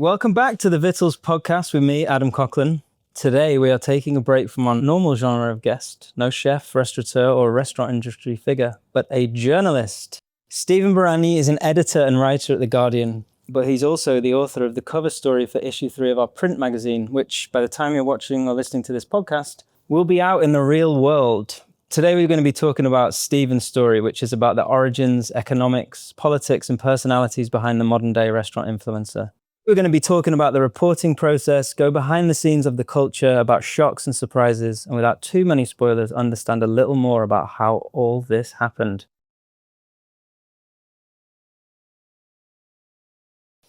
Welcome back to the Vittles podcast with me, Adam Coughlin. Today we are taking a break from our normal genre of guest, no chef, restaurateur or restaurant industry figure, but a journalist. Stephen Buranyi is an editor and writer at The Guardian, but he's also the author of the cover story for issue 3 of our print magazine, which by the time you're watching or listening to this podcast, will be out in the real world. Today we're going to be talking about Stephen's story, which is about the origins, economics, politics and personalities behind the modern day restaurant influencer. We're going to be talking about the reporting process, go behind the scenes of the culture, about shocks and surprises, and without too many spoilers, understand a little more about how all this happened.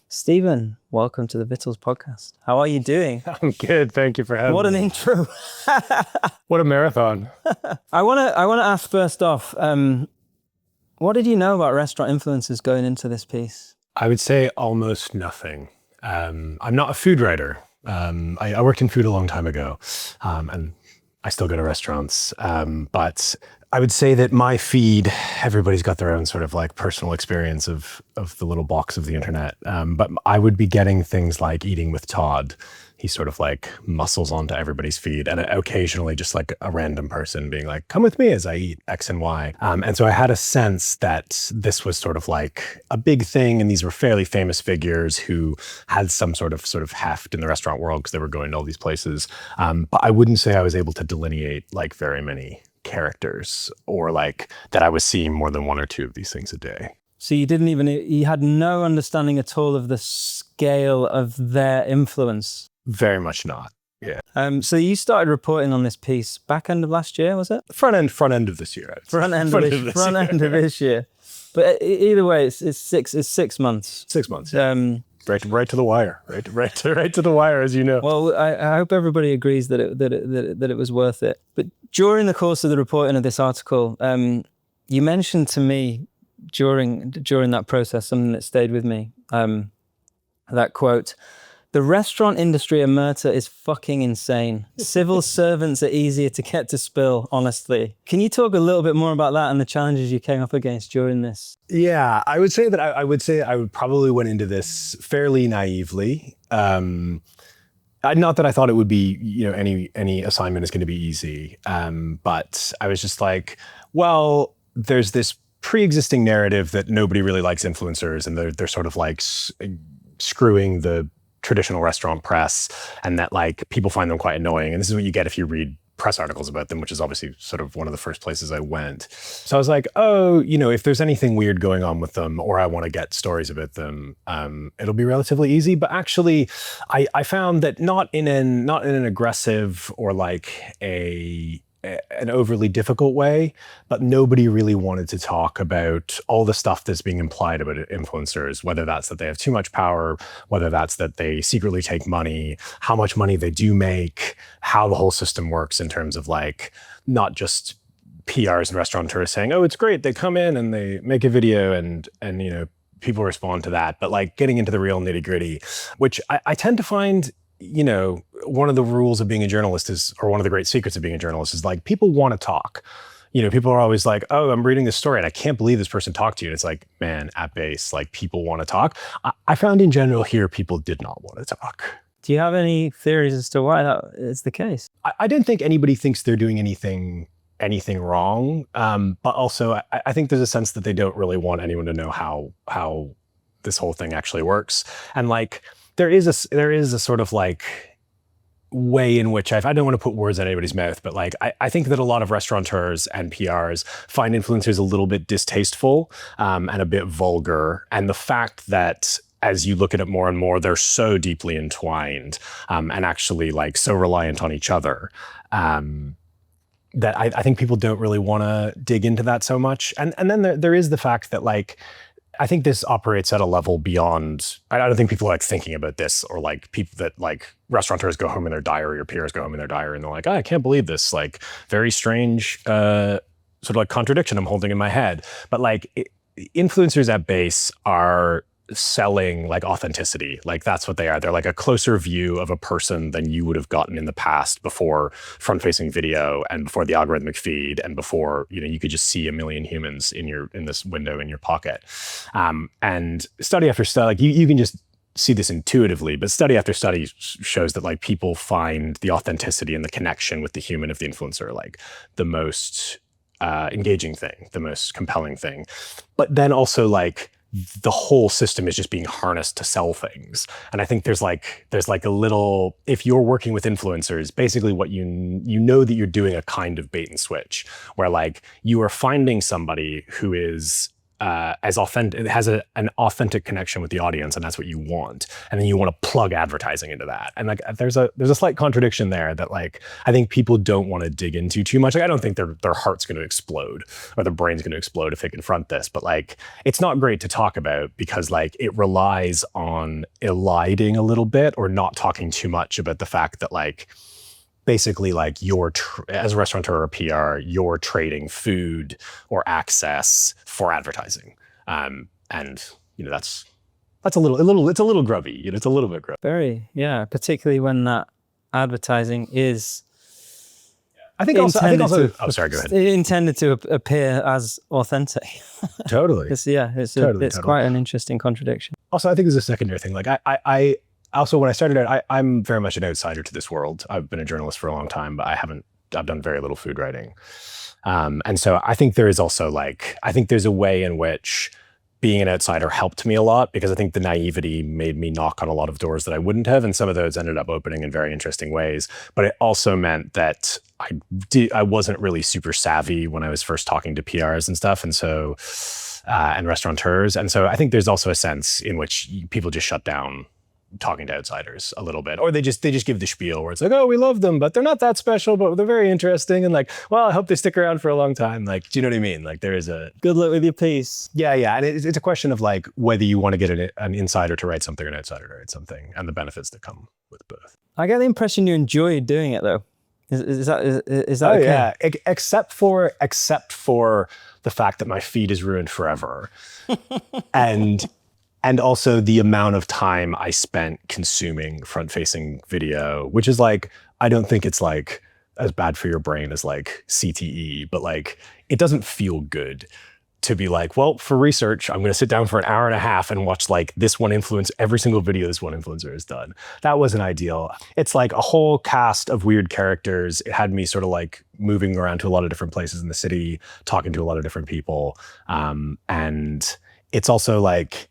Stephen, welcome to the Vittles podcast. How are you doing? I'm good. Thank you for having me. What an intro. What a marathon. I want to ask first off, what did you know about restaurant influencers going into this piece? I would say almost nothing. I'm not a food writer. I worked in food a long time ago, and I still go to restaurants. But I would say that my feed, everybody's got their own sort of like personal experience of the little box of the internet. But I would be getting things like Eating with Todd. He sort of like muscles onto everybody's feed, and occasionally just like a random person being like, come with me as I eat X and Y. And so I had a sense that this was sort of like a big thing, and these were fairly famous figures who had some sort of heft in the restaurant world because they were going to all these places. But I wouldn't say I was able to delineate like very many characters, or like that I was seeing more than one or two of these things a day. So you had no understanding at all of the scale of their influence? Very much not. Yeah. So you started reporting on this piece back end of last year, was it? Front end of this year. Front end of this year. But either way, it's 6 months. 6 months. Right to the wire. Right to the wire, as you know. Well, I hope everybody agrees that it was worth it. But during the course of the reporting of this article, you mentioned to me during that process something that stayed with me. That quote: "The restaurant industry omerta is fucking insane. Civil servants are easier to get to spill, honestly." Can you talk a little bit more about that and the challenges you came up against during this? Yeah, I would say that I would probably went into this fairly naively. Not that I thought it would be, any assignment is going to be easy. But I was just like, well, there's this pre-existing narrative that nobody really likes influencers, and they're sort of like screwing the traditional restaurant press, and that like people find them quite annoying. And this is what you get if you read press articles about them, which is obviously sort of one of the first places I went. So I was like, oh, if there's anything weird going on with them, or I want to get stories about them, it'll be relatively easy. But actually, I found that not in an aggressive or like an overly difficult way, but nobody really wanted to talk about all the stuff that's being implied about influencers, whether that's that they have too much power, whether that's that they secretly take money, how much money they do make, how the whole system works in terms of like, not just PRs and restaurateurs saying, oh, it's great, they come in and they make a video and people respond to that, but like getting into the real nitty gritty, which I tend to find, one of the rules of being a journalist is, or one of the great secrets of being a journalist is like, people want to talk. People are always like, oh, I'm reading this story and I can't believe this person talked to you. And it's like, man, at base, like people want to talk. I found in general here, people did not want to talk. Do you have any theories as to why that is the case? I don't think anybody thinks they're doing anything wrong. But also I think there's a sense that they don't really want anyone to know how this whole thing actually works. And like, there is a sort of like way in which I don't want to put words in anybody's mouth, but like I think that a lot of restaurateurs and PRs find influencers a little bit distasteful and a bit vulgar. And the fact that as you look at it more and more, they're so deeply entwined and actually like so reliant on each other that I think people don't really want to dig into that so much. And then there is the fact that like, I think this operates at a level beyond, I don't think people are like thinking about this, or like people that like restaurateurs go home in their diary or peers go home in their diary and they're like, oh, I can't believe this, like very strange sort of like contradiction I'm holding in my head. But like influencers at base are selling like authenticity. Like that's what they are. They're like a closer view of a person than you would have gotten in the past before front-facing video and before the algorithmic feed and before, you could just see a million humans in this window in your pocket. And study after study, like you can just see this intuitively, but study after study shows that like people find the authenticity and the connection with the human of the influencer like the most engaging thing, the most compelling thing. But then also like the whole system is just being harnessed to sell things. And I think there's like a little, if you're working with influencers, basically what you know that you're doing a kind of bait and switch where like you are finding somebody who is as authentic, has an authentic connection with the audience, and that's what you want. And then you want to plug advertising into that. And like there's a slight contradiction there that like I think people don't want to dig into too much. Like I don't think their heart's going to explode or their brain's going to explode if they confront this. But like it's not great to talk about because like it relies on eliding a little bit or not talking too much about the fact that like basically like as a restaurateur or PR, you're trading food or access for advertising. And you know, that's it's a little grubby, you know, it's a little bit grubby. Very, yeah, particularly when that advertising is I think also oh, sorry, go ahead. Intended to appear as authentic. Totally. It's quite an interesting contradiction. Also, I think there's a secondary thing. Like I also, when I started out, I'm very much an outsider to this world. I've been a journalist for a long time, but I've done very little food writing. And so I think there is also like, I think there's a way in which being an outsider helped me a lot because I think the naivety made me knock on a lot of doors that I wouldn't have. And some of those ended up opening in very interesting ways. But it also meant that I wasn't really super savvy when I was first talking to PRs and stuff. And so, and restaurateurs. And so I think there's also a sense in which people just shut down talking to outsiders a little bit, or they just give the spiel where it's like, oh, we love them, but they're not that special, but they're very interesting, and like, well, I hope they stick around for a long time. Like, do you know what I mean? Like, there is a good luck with your piece. Yeah, and it's a question of like whether you want to get an insider to write something or an outsider to write something, and the benefits that come with both. I get the impression you enjoy doing it though. Is that oh, okay? Yeah, except for the fact that my feed is ruined forever, and also the amount of time I spent consuming front-facing video, which is like, I don't think it's like as bad for your brain as like CTE, but like, it doesn't feel good to be like, well, for research, I'm going to sit down for an hour and a half and watch like this one influencer, every single video this one influencer has done. That wasn't ideal. It's like a whole cast of weird characters. It had me sort of like moving around to a lot of different places in the city, talking to a lot of different people. And it's also like,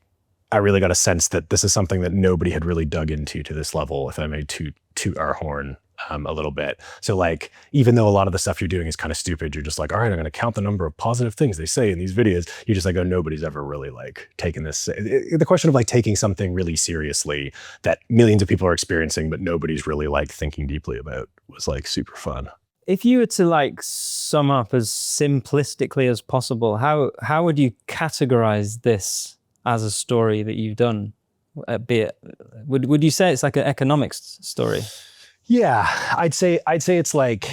I really got a sense that this is something that nobody had really dug into to this level, if I may toot our horn a little bit. So like, even though a lot of the stuff you're doing is kind of stupid, you're just like, all right, I'm going to count the number of positive things they say in these videos. You're just like, oh, nobody's ever really like taken this. The question of like taking something really seriously that millions of people are experiencing, but nobody's really like thinking deeply about was like super fun. If you were to like sum up as simplistically as possible, how would you categorize this as a story that you've done? Would you say it's like an economics story? Yeah, I'd say it's like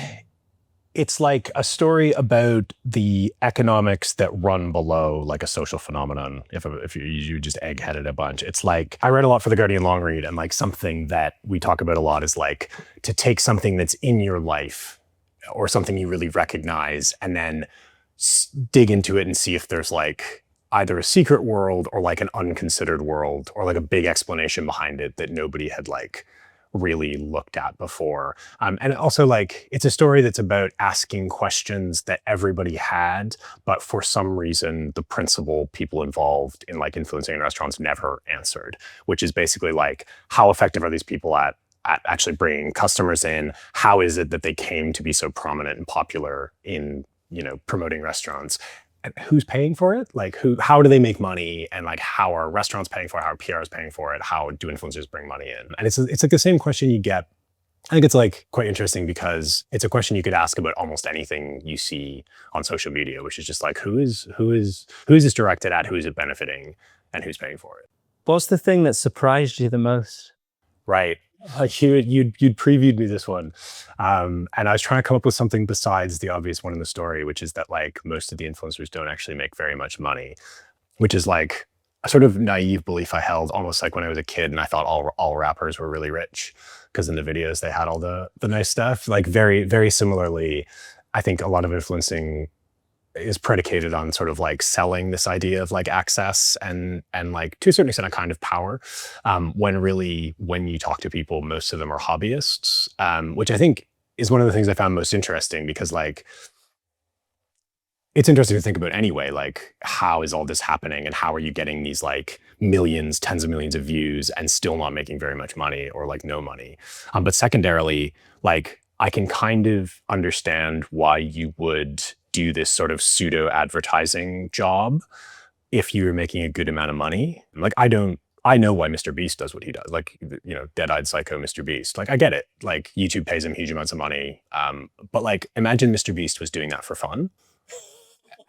a story about the economics that run below like a social phenomenon. If you just eggheaded a bunch, it's like I read a lot for the Guardian long read, and like something that we talk about a lot is like to take something that's in your life or something you really recognize, and then dig into it and see if there's like either a secret world or like an unconsidered world or like a big explanation behind it that nobody had like really looked at before. And also like, it's a story that's about asking questions that everybody had, but for some reason, the principal people involved in like influencing restaurants never answered, which is basically like, how effective are these people at actually bringing customers in? How is it that they came to be so prominent and popular in, you know, promoting restaurants? And who's paying for it? Like how do they make money? And like, how are restaurants paying for it? How are PRs paying for it? How do influencers bring money in? And it's like the same question you get. I think it's like quite interesting because it's a question you could ask about almost anything you see on social media, which is just like, who is this directed at? Who is it benefiting? And who's paying for it? What's the thing that surprised you the most? Right. You'd previewed me this one. And I was trying to come up with something besides the obvious one in the story, which is that like most of the influencers don't actually make very much money, which is like a sort of naive belief I held almost like when I was a kid and I thought all rappers were really rich because in the videos they had all the nice stuff. Like very, very similarly, I think a lot of influencing is predicated on sort of like selling this idea of like access and like to a certain extent a kind of power, when really when you talk to people, most of them are hobbyists, which I think is one of the things I found most interesting, because like it's interesting to think about anyway, like how is all this happening and how are you getting these like millions, tens of millions of views and still not making very much money or like no money. But secondarily, like I can kind of understand why you would do this sort of pseudo advertising job if you're making a good amount of money. Like I know why Mr. Beast does what he does. Like, you know, dead-eyed psycho Mr. Beast. Like I get it. Like YouTube pays him huge amounts of money. But like imagine Mr. Beast was doing that for fun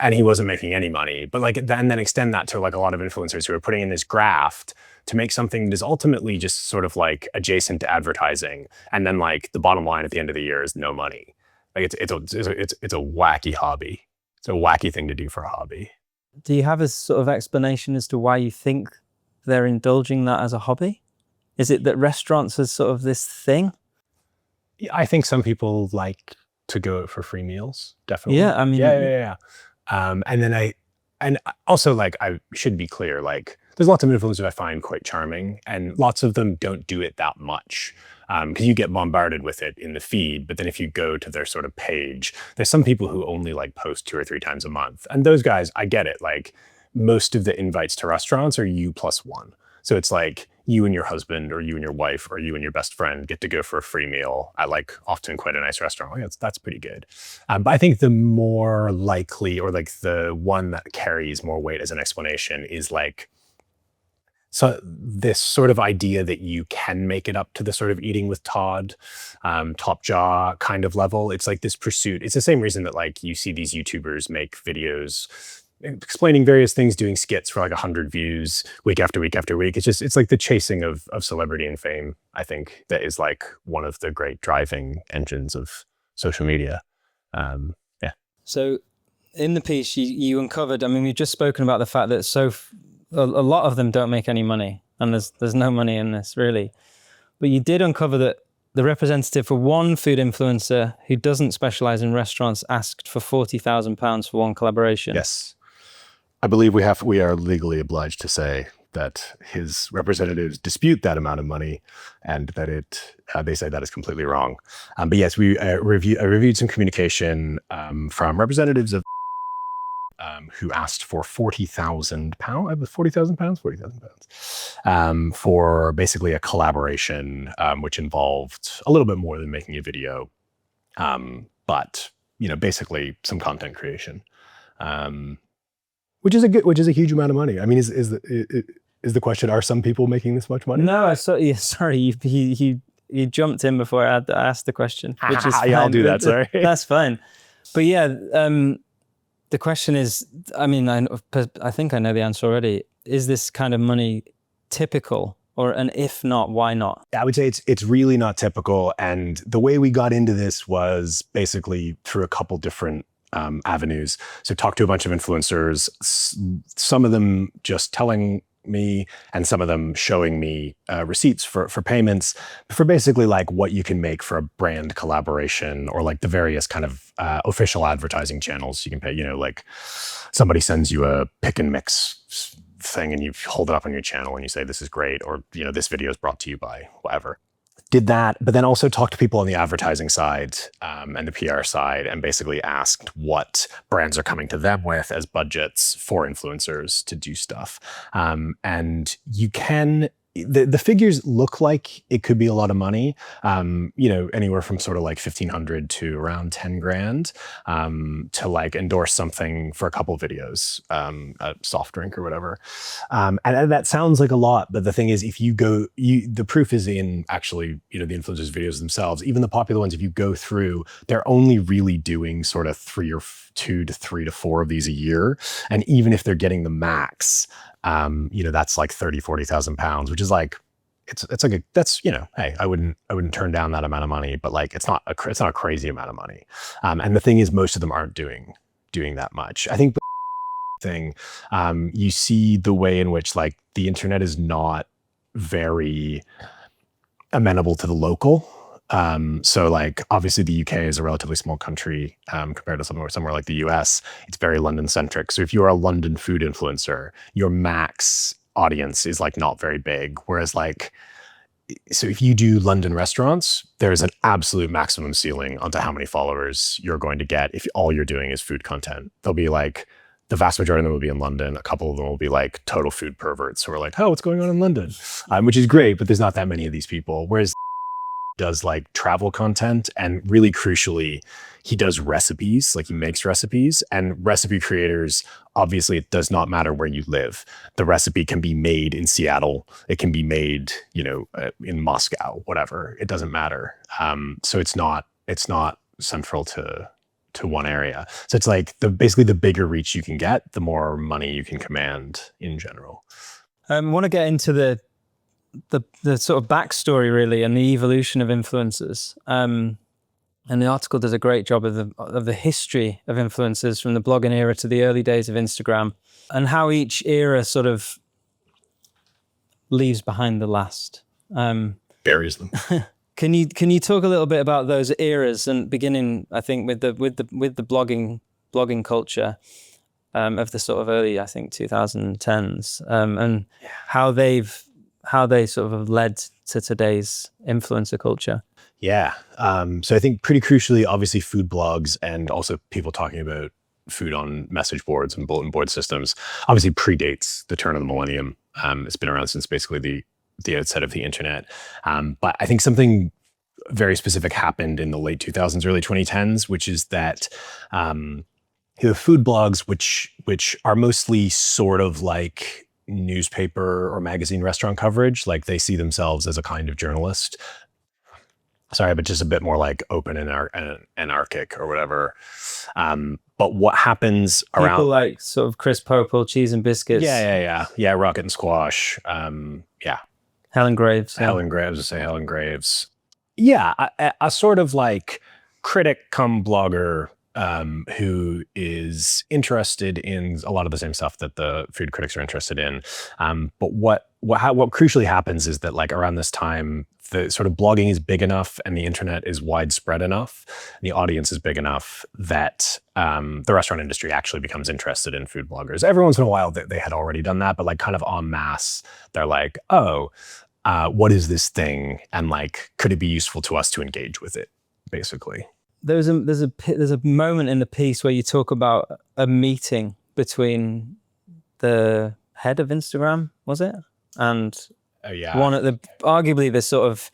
and he wasn't making any money. But like then extend that to like a lot of influencers who are putting in this graft to make something that is ultimately just sort of like adjacent to advertising. And then like the bottom line at the end of the year is no money. Like it's a wacky hobby. It's a wacky thing to do for a hobby. Do you have a sort of explanation as to why you think they're indulging that as a hobby? Is it that restaurants are sort of this thing? Yeah, I think some people like to go out for free meals. Definitely. Yeah, I mean, yeah. And also like I should be clear, like there's lots of influencers I find quite charming, and lots of them don't do it that much. Because you get bombarded with it in the feed, but then if you go to their sort of page, there's some people who only like post 2 or 3 times a month. And those guys, I get it. Like most of the invites to restaurants are you plus one. So it's like you and your husband or you and your wife or you and your best friend get to go for a free meal at like often quite a nice restaurant. Like that's pretty good. But I think the more likely, or like the one that carries more weight as an explanation, is like, so this sort of idea that you can make it up to the sort of eating with Todd, top jaw kind of level. It's like this pursuit. It's the same reason that like you see these YouTubers make videos explaining various things, doing skits for like 100 views week after week after week. It's like the chasing of celebrity and fame, I think, that is like one of the great driving engines of social media. Yeah. So in the piece you uncovered, I mean, we've just spoken about the fact that a lot of them don't make any money, and there's no money in this really. But you did uncover that the representative for one food influencer who doesn't specialize in restaurants asked for £40,000 for one collaboration. Yes. I believe we are legally obliged to say that his representatives dispute that amount of money, and that they say that is completely wrong. But yes, I reviewed some communication from representatives of who asked for £40,000, for basically a collaboration, which involved a little bit more than making a video, but you know, basically some content creation, which is a huge amount of money. I mean, is the question: are some people making this much money? No, I saw. Yeah, sorry, you jumped in before I asked the question, which is fine. Yeah, I'll do that. Sorry, that's fine. But yeah. The question is, I mean, I think I know the answer already. Is this kind of money typical, and if not, why not? I would say it's really not typical. And the way we got into this was basically through a couple different avenues. So talked to a bunch of influencers, some of them just telling me and some of them showing me receipts for payments for basically like what you can make for a brand collaboration, or like the various kind of official advertising channels you can pay. You know, like somebody sends you a pick and mix thing and you hold it up on your channel and you say, this is great, or, you know, this video is brought to you by whatever. Did that, but then also talked to people on the advertising side and the PR side, and basically asked what brands are coming to them with as budgets for influencers to do stuff. And you can, the figures look like it could be a lot of money, you know, anywhere from sort of like 1,500 to around 10 grand to like endorse something for a couple of videos, a soft drink or whatever. And that sounds like a lot, but the thing is, if you go, the proof is in actually, you know, the influencers' videos themselves. Even the popular ones, if you go through, they're only really doing sort of 2 to 3 to 4 of these a year. And even if they're getting the max, you know, that's like 30, 40,000 pounds, which is like, it's like that's, you know, hey, I wouldn't turn down that amount of money, but like, it's not a crazy amount of money. And the thing is, most of them aren't doing that much. I think thing, you see the way in which like the internet is not very amenable to the local. So like obviously the UK is a relatively small country compared to somewhere like the US. It's very London centric. So if you are a London food influencer, your max audience is like not very big. Whereas like, so if you do London restaurants, there's an absolute maximum ceiling onto how many followers you're going to get if all you're doing is food content. They'll be like, the vast majority of them will be in London. A couple of them will be like total food perverts who are like, oh, what's going on in London? Which is great, but there's not that many of these people. Whereas does like travel content, and really crucially, he does recipes, like he makes recipes, and recipe creators, obviously it does not matter where you live. The recipe can be made in Seattle. It can be made, in Moscow, whatever. It doesn't matter. So it's not central to one area. So it's like basically the bigger reach you can get, the more money you can command in general. I want to get into the sort of backstory really and the evolution of influencers. And the article does a great job of the history of influencers from the blogging era to the early days of Instagram, and how each era sort of leaves behind the last. Buries them. Can you talk a little bit about those eras, and beginning, I think, with the blogging culture of the sort of early, I think, 2010s, and how they sort of have led to today's influencer culture? Yeah. So I think pretty crucially, obviously food blogs and also people talking about food on message boards and bulletin board systems obviously predates the turn of the millennium. It's been around since basically the outset of the internet. But I think something very specific happened in the late 2000s, early 2010s, which is that the food blogs, which are mostly sort of like newspaper or magazine restaurant coverage, like they see themselves as a kind of journalist. Sorry, but just a bit more like open and anarchic or whatever. But what happens around people like sort of Chris Popel, Cheese and Biscuits? Yeah, Rocket and Squash. Helen Graves. Yeah. Helen Graves. Yeah, a sort of like critic come blogger who is interested in a lot of the same stuff that the food critics are interested in. But what crucially happens is that like around this time, the sort of blogging is big enough and the internet is widespread enough, and the audience is big enough that the restaurant industry actually becomes interested in food bloggers. Every once in a while they had already done that, but like kind of en masse, they're like, oh, what is this thing? And like, could it be useful to us to engage with it, basically? There's a moment in the piece where you talk about a meeting between the head of Instagram, was it? And one at arguably the sort of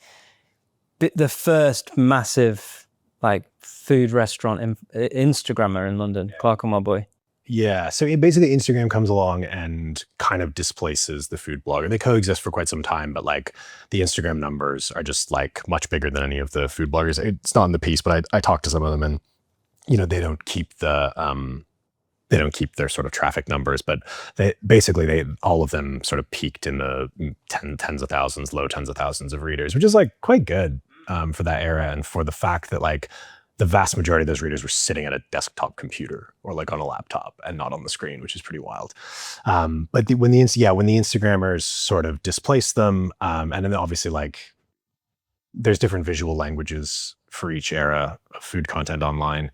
the first massive like food restaurant Instagrammer in London, Clark and My Boy. Yeah, so basically Instagram comes along and kind of displaces the food blogger. They coexist for quite some time, but like the Instagram numbers are just like much bigger than any of the food bloggers. It's not in the piece, but I talked to some of them, and they don't keep their sort of traffic numbers, but all of them sort of peaked in the tens of thousands, low tens of thousands of readers, which is like quite good for that era, and for the fact that like the vast majority of those readers were sitting at a desktop computer or like on a laptop and not on the screen, which is pretty wild. But when the Instagrammers sort of displaced them, and then obviously like there's different visual languages for each era of food content online.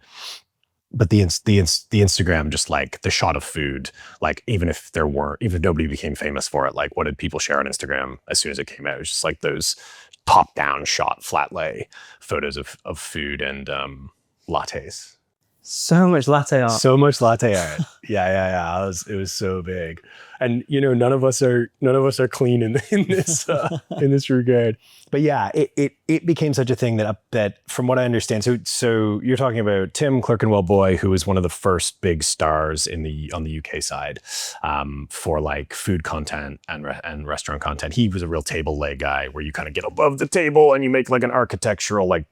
But the Instagram, just like the shot of food, like even if nobody became famous for it, like what did people share on Instagram as soon as it came out? It was just like those top-down shot, flat lay photos of food and lattes. So much latte art. Yeah. It was so big, and none of us are clean in this in this regard. But yeah, it became such a thing that from what I understand, so you're talking about Tim Clerkenwell Boy, who was one of the first big stars on the UK side for like food content and restaurant content. He was a real table lay guy, where you kind of get above the table and you make like an architectural like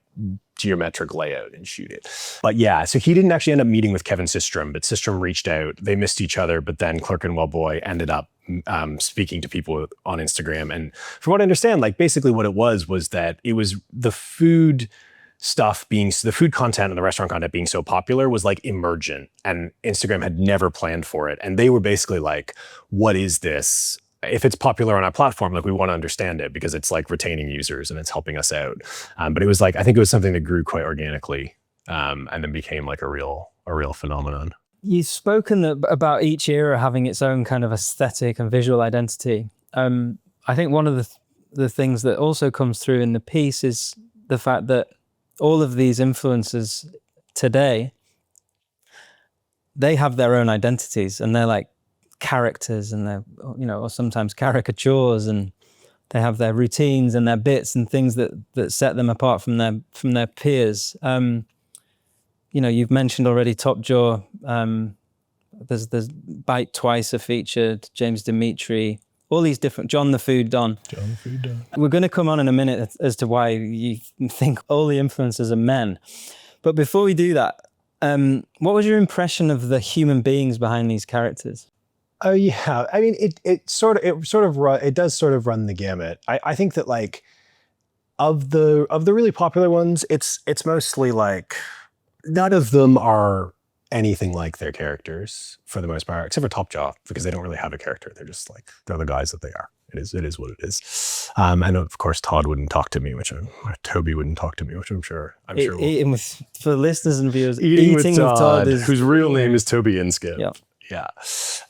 geometric layout and shoot it. But yeah, so he didn't actually end up meeting with Kevin Systrom, but Systrom reached out. They missed each other, but then Clerkenwell Boy ended up speaking to people on Instagram. And from what I understand, like basically what it was that it was the food the food content and the restaurant content being so popular was like emergent, and Instagram had never planned for it. And they were basically like, what is this? if it's popular on our platform, like we want to understand it because it's like retaining users and it's helping us out. But it was like, I think it was something that grew quite organically, and then became like a real phenomenon. You've spoken about each era having its own kind of aesthetic and visual identity. I think one of the things that also comes through in the piece is the fact that all of these influencers today, they have their own identities and they're like characters, and they're, you know, or sometimes caricatures, and they have their routines and their bits and things that set them apart from their peers. You know, you've mentioned already Top Jaw. There's Bite Twice, a featured James Dimitri, all these different, John the Food Don. We're going to come on in a minute as to why you think all the influencers are men. But before we do that, what was your impression of the human beings behind these characters? Oh yeah, I mean, it does sort of run the gamut. I think that like of the really popular ones, it's mostly like none of them are anything like their characters for the most part, except for Top Jaw, because they don't really have a character. They're just like, they're the guys that they are. It is what it is. And of course, Todd wouldn't talk to me, or Toby wouldn't talk to me, which I'm sure. Eating with, for listeners and viewers, eating with Todd is, whose real name is Toby Inskip. Yeah.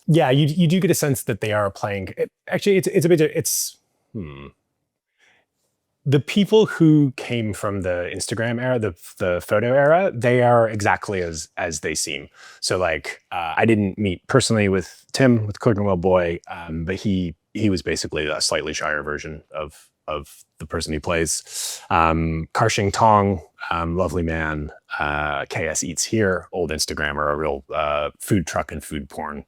Yeah. You do get a sense that they are playing. Actually, it's a bit. The people who came from the Instagram era, the photo era, they are exactly as they seem. So like, I didn't meet personally with Tim, with Clerkenwell Boy, but he was basically a slightly shyer version of the person he plays. Karshing Tong, lovely man. KS Eats Here, old Instagrammer, a real food truck and food porn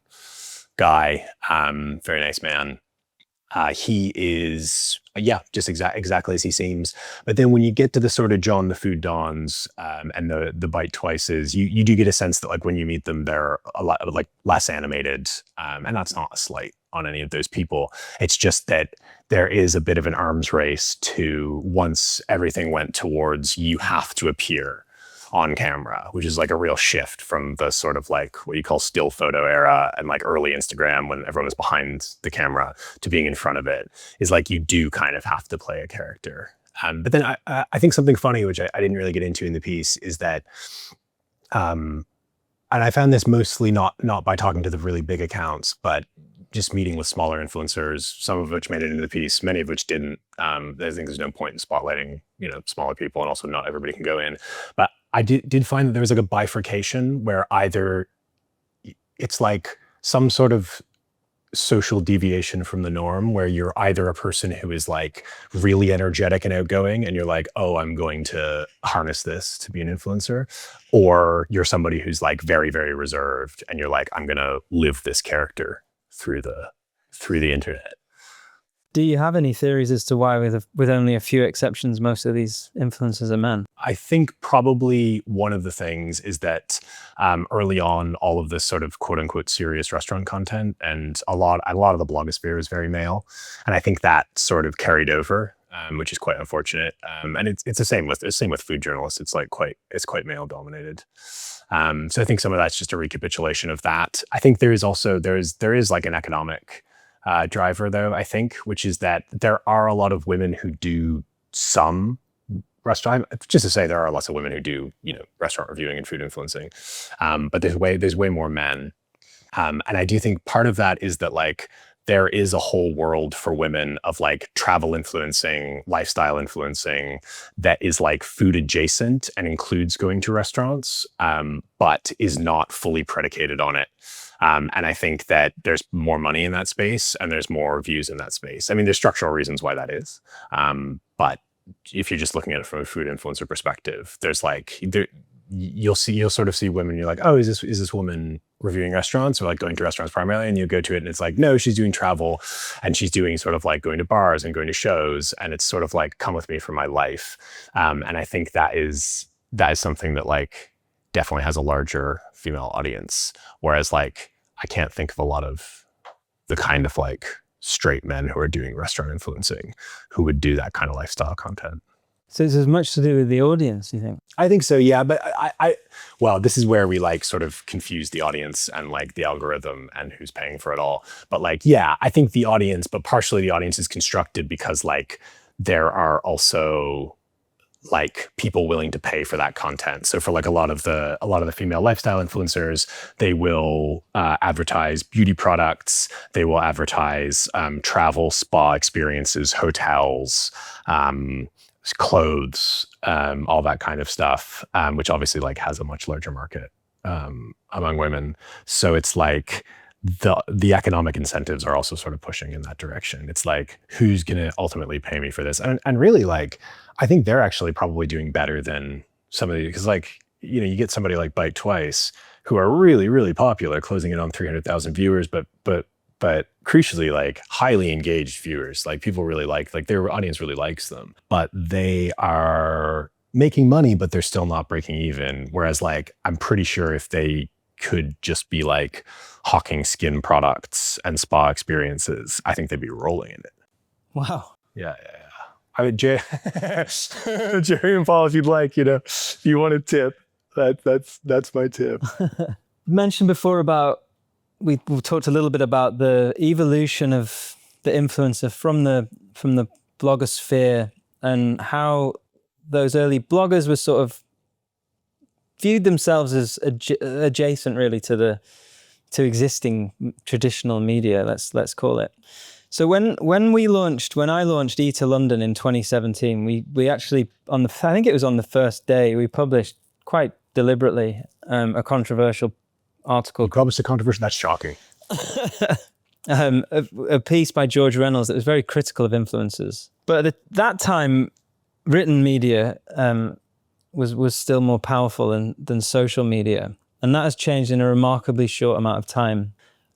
guy. Very nice man. He is, just exactly as he seems. But then when you get to the sort of John the Food Dons and the Bite Twices, you do get a sense that like when you meet them, they're a lot like less animated. And that's not a slight on any of those people. It's just that there is a bit of an arms race to, once everything went towards you have to appear on camera, which is like a real shift from the sort of like what you call still photo era and like early Instagram when everyone was behind the camera to being in front of it, is like you do kind of have to play a character. But then I think something funny, which I didn't really get into in the piece, is that, and I found this mostly not by talking to the really big accounts, but just meeting with smaller influencers, some of which made it into the piece, many of which didn't. I think there's no point in spotlighting, smaller people, and also not everybody can go in. But I did find that there was like a bifurcation where either it's like some sort of social deviation from the norm where you're either a person who is like really energetic and outgoing and you're like, oh, I'm going to harness this to be an influencer, or you're somebody who's like very, very reserved and you're like, I'm going to live this character through the internet. Do you have any theories as to why, with only a few exceptions, most of these influencers are men? I think probably one of the things is that early on, all of this sort of quote unquote serious restaurant content and a lot of the blogosphere is very male, and I think that sort of carried over, which is quite unfortunate. And it's the same with food journalists. It's quite male dominated. So I think some of that's just a recapitulation of that. I think there is like an economic driver though, I think, which is that there are a lot of women who do some restaurant, just to say there are lots of women who do, restaurant reviewing and food influencing. But there's way more men. And I do think part of that is that like, there is a whole world for women of like travel influencing, lifestyle influencing that is like food adjacent and includes going to restaurants, but is not fully predicated on it. And I think that there's more money in that space and there's more views in that space. I mean, there's structural reasons why that is. But if you're just looking at it from a food influencer perspective, there's like, you'll sort of see women, you're like, oh, is this woman reviewing restaurants or like going to restaurants primarily? And you go to it and it's like, no, she's doing travel and she's doing sort of like going to bars and going to shows. And it's sort of like, come with me for my life. And I think that is something that like definitely has a larger female audience. Whereas like, I can't think of a lot of the kind of like straight men who are doing restaurant influencing who would do that kind of lifestyle content. So it's as much to do with the audience, you think? I think so, yeah. But well, this is where we like sort of confuse the audience and like the algorithm and who's paying for it all. But like, yeah, I think the audience, but partially the audience is constructed because like there are also like people willing to pay for that content. So for like a lot of the female lifestyle influencers, they will advertise beauty products. They will advertise travel, spa experiences, hotels, clothes, all that kind of stuff, which obviously like has a much larger market among women. So it's like the economic incentives are also sort of pushing in that direction. It's like, who's going to ultimately pay me for this? And really, like, I think they're actually probably doing better than some of the, because like, you know, you get somebody like Bite Twice who are really, really popular, closing in on 300,000 viewers, but crucially, like highly engaged viewers, like people really like their audience really likes them, but they are making money, but they're still not breaking even. Whereas like, I'm pretty sure if they could just be like hawking skin products and spa experiences, I think they'd be rolling in it. Wow. Yeah. I mean, Jerry and Paul, if you'd like, you know, if you want a tip, that's my tip. You mentioned before about, we talked a little bit about the evolution of the influencer from the blogosphere and how those early bloggers were sort of viewed themselves as adjacent really to existing traditional media, let's call it. So when I launched E to London in 2017, we actually I think it was on the first day, we published quite deliberately a controversial article. You published a controversial? That's shocking. A piece by George Reynolds that was very critical of influencers. But at that time, written media was still more powerful than social media. And that has changed in a remarkably short amount of time.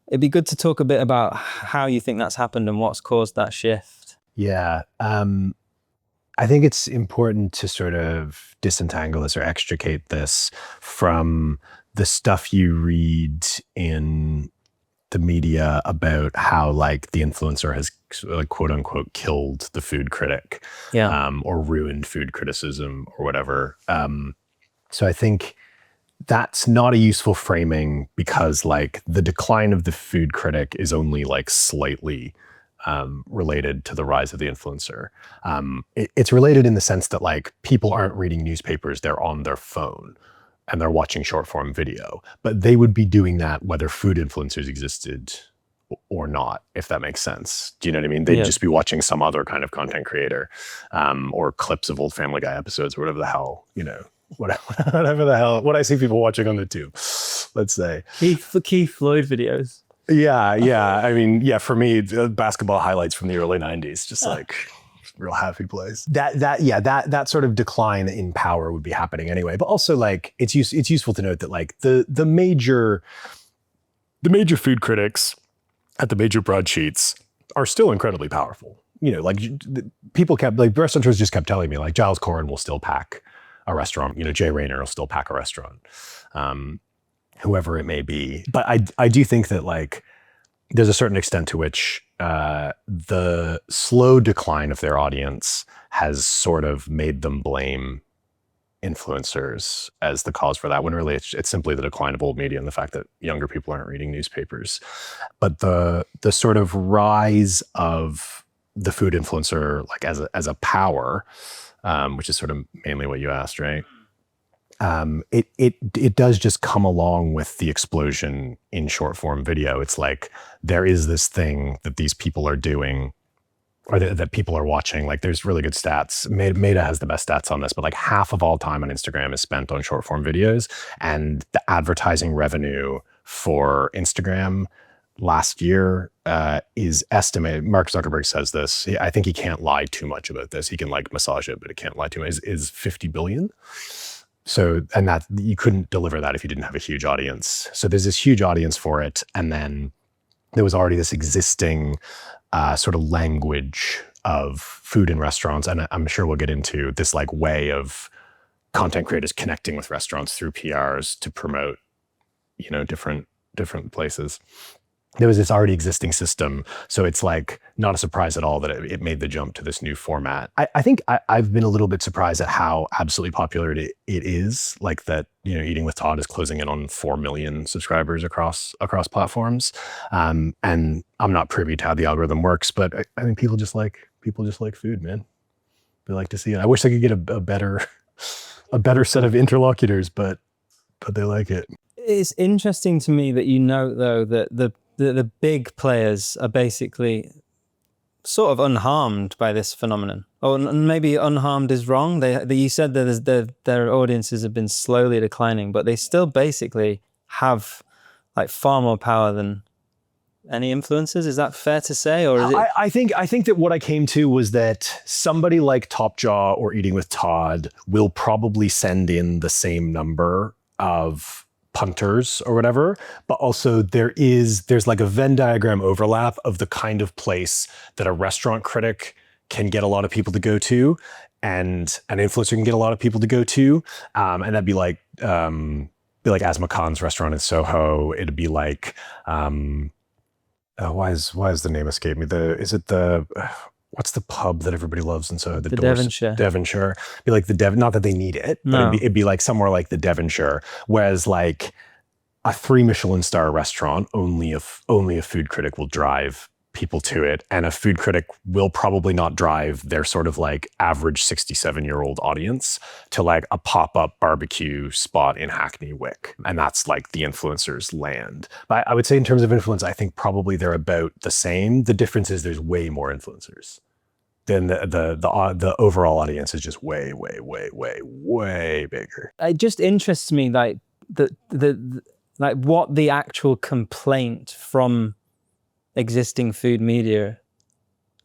It'd be good to talk a bit about how you think that's happened and what's caused that shift. Yeah. I think it's important to sort of disentangle this or extricate this from the stuff you read in the media about how like the influencer has like quote unquote killed the food critic, or ruined food criticism or whatever. So I think that's not a useful framing because like the decline of the food critic is only like slightly related to the rise of the influencer. It's related in the sense that like people aren't reading newspapers, they're on their phone and they're watching short form video, but they would be doing that whether food influencers existed or not, if that makes sense. Do you know what I mean? They'd just be watching some other kind of content creator, or clips of old Family Guy episodes or whatever the hell, you know, whatever the hell, what I see people watching on the tube, let's say. Keith Floyd videos. Yeah. I mean, yeah, for me, the basketball highlights from the early 90s, just like real happy place. That sort of decline in power would be happening anyway. But also like, it's useful to note that like the major food critics at the major broadsheets are still incredibly powerful. You know, like people restaurateurs just kept telling me like Giles Corrin will still pack a restaurant, you know, Jay Rayner will still pack a restaurant, whoever it may be. But I do think that like there's a certain extent to which the slow decline of their audience has sort of made them blame influencers as the cause for that, when really it's simply the decline of old media and the fact that younger people aren't reading newspapers. But the sort of rise of the food influencer like as a power, which is sort of mainly what you asked, right? It does just come along with the explosion in short form video. It's like there is this thing that these people are doing, or that people are watching. Like there's really good stats. Meta has the best stats on this, but like half of all time on Instagram is spent on short form videos, and the advertising revenue for Instagram last year is estimated. Mark Zuckerberg says this. I think he can't lie too much about this. He can like massage it, but it can't lie too much. Is 50 billion. So, and that you couldn't deliver that if you didn't have a huge audience. So there's this huge audience for it. And then there was already this existing sort of language of food in restaurants. And I'm sure we'll get into this like way of content creators connecting with restaurants through PRs to promote, you know, different places. there was this already existing system. So it's like not a surprise at all that it made the jump to this new format. I think I've been a little bit surprised at how absolutely popular it is. Like that, Eating with Todd is closing in on 4 million subscribers across platforms. And I'm not privy to how the algorithm works, but I think people just like food, man. They like to see it. I wish I could get a better set of interlocutors, but they like it. It's interesting to me that though, that the big players are basically sort of unharmed by this phenomenon. Or maybe unharmed is wrong. You said that their audiences have been slowly declining, but they still basically have like far more power than any influencers. Is that fair to say? Or is it? I think that what I came to was that somebody like Top Jaw or Eating with Todd will probably send in the same number of punters or whatever, but also there's like a Venn diagram overlap of the kind of place that a restaurant critic can get a lot of people to go to, and an influencer can get a lot of people to go to, and that'd be like Asma Khan's restaurant in Soho. It'd be like why is the name escape me? What's the pub that everybody loves in Soho? The Devonshire. Devonshire. Be like not that they need it, but it'd be like somewhere like the Devonshire. Whereas like a 3 Michelin star restaurant, only a food critic will drive people to it. And a food critic will probably not drive their sort of like average 67-year-old audience to like a pop-up barbecue spot in Hackney Wick. And that's like the influencer's land. But I would say in terms of influence, I think probably they're about the same. The difference is there's way more influencers. Then the overall audience is just way bigger. It just interests me like like what the actual complaint from existing food media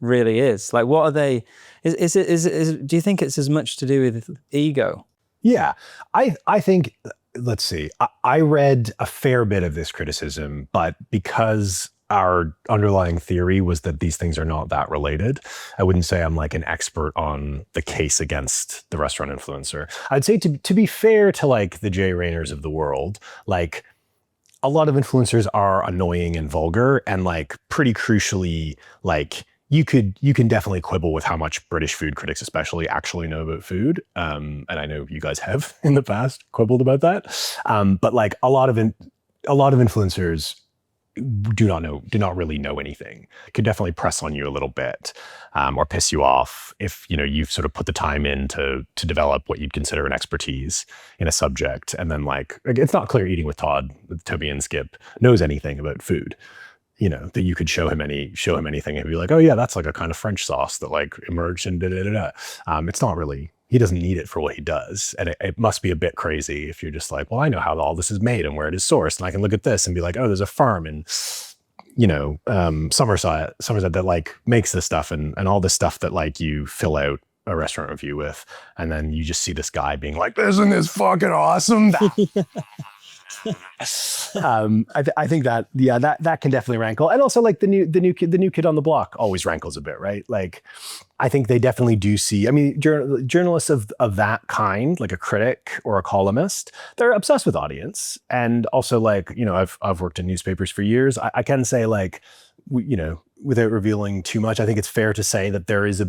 really is. Like, what are they? Is it? Do you think it's as much to do with ego? Yeah, I think. Let's see. I read a fair bit of this criticism, but because our underlying theory was that these things are not that related, I wouldn't say I'm like an expert on the case against the restaurant influencer. I'd say to be fair to like the Jay Rayners of the world, like a lot of influencers are annoying and vulgar, and like pretty crucially, like you can definitely quibble with how much British food critics especially actually know about food. And I know you guys have in the past quibbled about that. But like a lot of influencers do not really know anything. It could definitely press on you a little bit, or piss you off if you've sort of put the time in to develop what you'd consider an expertise in a subject, and then like it's not clear Eating with Todd, with Toby and Skip, knows anything about food. That you could show him anything and be like, oh yeah, that's like a kind of French sauce that like emerged and It's not really. He doesn't need it for what he does. And it must be a bit crazy if you're just like, well, I know how all this is made and where it is sourced. And I can look at this and be like, oh, there's a farm in, Somerset that like makes this stuff and all this stuff that like you fill out a restaurant review with. And then you just see this guy being like, isn't this fucking awesome? I think that, yeah, that can definitely rankle. And also like the new kid on the block always rankles a bit, right? Like, I think they definitely do see, I mean, journalists of that kind, like a critic or a columnist, they're obsessed with audience. And also like, I've worked in newspapers for years. I can say like, without revealing too much, I think it's fair to say that there's a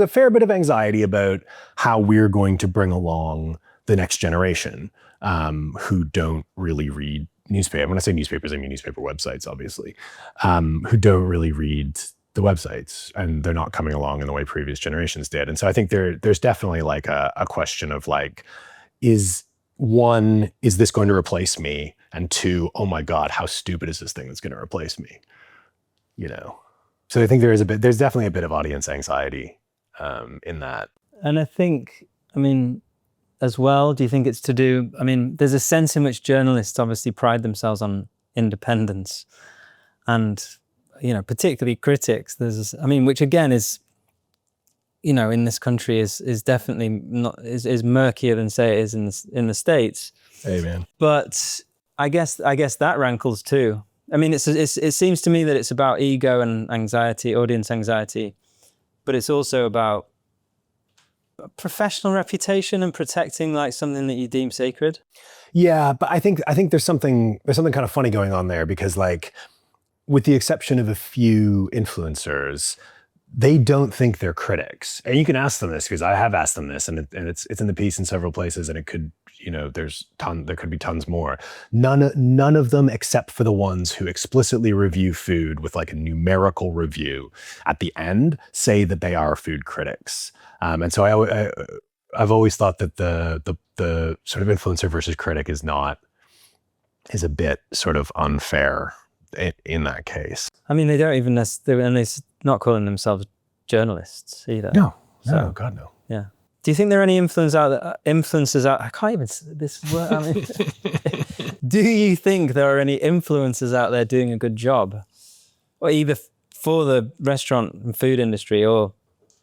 fair bit of anxiety about how we're going to bring along the next generation, who don't really read newspaper. When I say newspapers, I mean newspaper websites, obviously, who don't really read the websites, and they're not coming along in the way previous generations did. And so I think there's definitely like a question of like, is this going to replace me? And 2, oh my God, how stupid is this thing that's going to replace me? So I think there's definitely a bit of audience anxiety in that. And I think, as well, do you think it's to do, there's a sense in which journalists obviously pride themselves on independence, and, particularly critics, which again is, in this country is definitely not, is murkier than say it is in the States. Hey man. But I guess that rankles too. It seems to me that it's about ego and anxiety, audience anxiety, but it's also about Professional reputation and protecting like something that you deem sacred. Yeah, but I think there's something kind of funny going on there, because like, with the exception of a few influencers, they don't think they're critics. And you can ask them this, because I have asked them this, and it's in the piece in several places, and it could, there could be tons more. None of them, except for the ones who explicitly review food with like a numerical review at the end, say that they are food critics. And so I've always thought that the sort of influencer versus critic is a bit sort of unfair in that case. I mean, they don't even necessarily, and they're not calling themselves journalists either. No, So, God, no. yeah. Do you think there are any influencers out? I can't even this word. I mean, do you think there are any influencers out there doing a good job, or either for the restaurant and food industry, or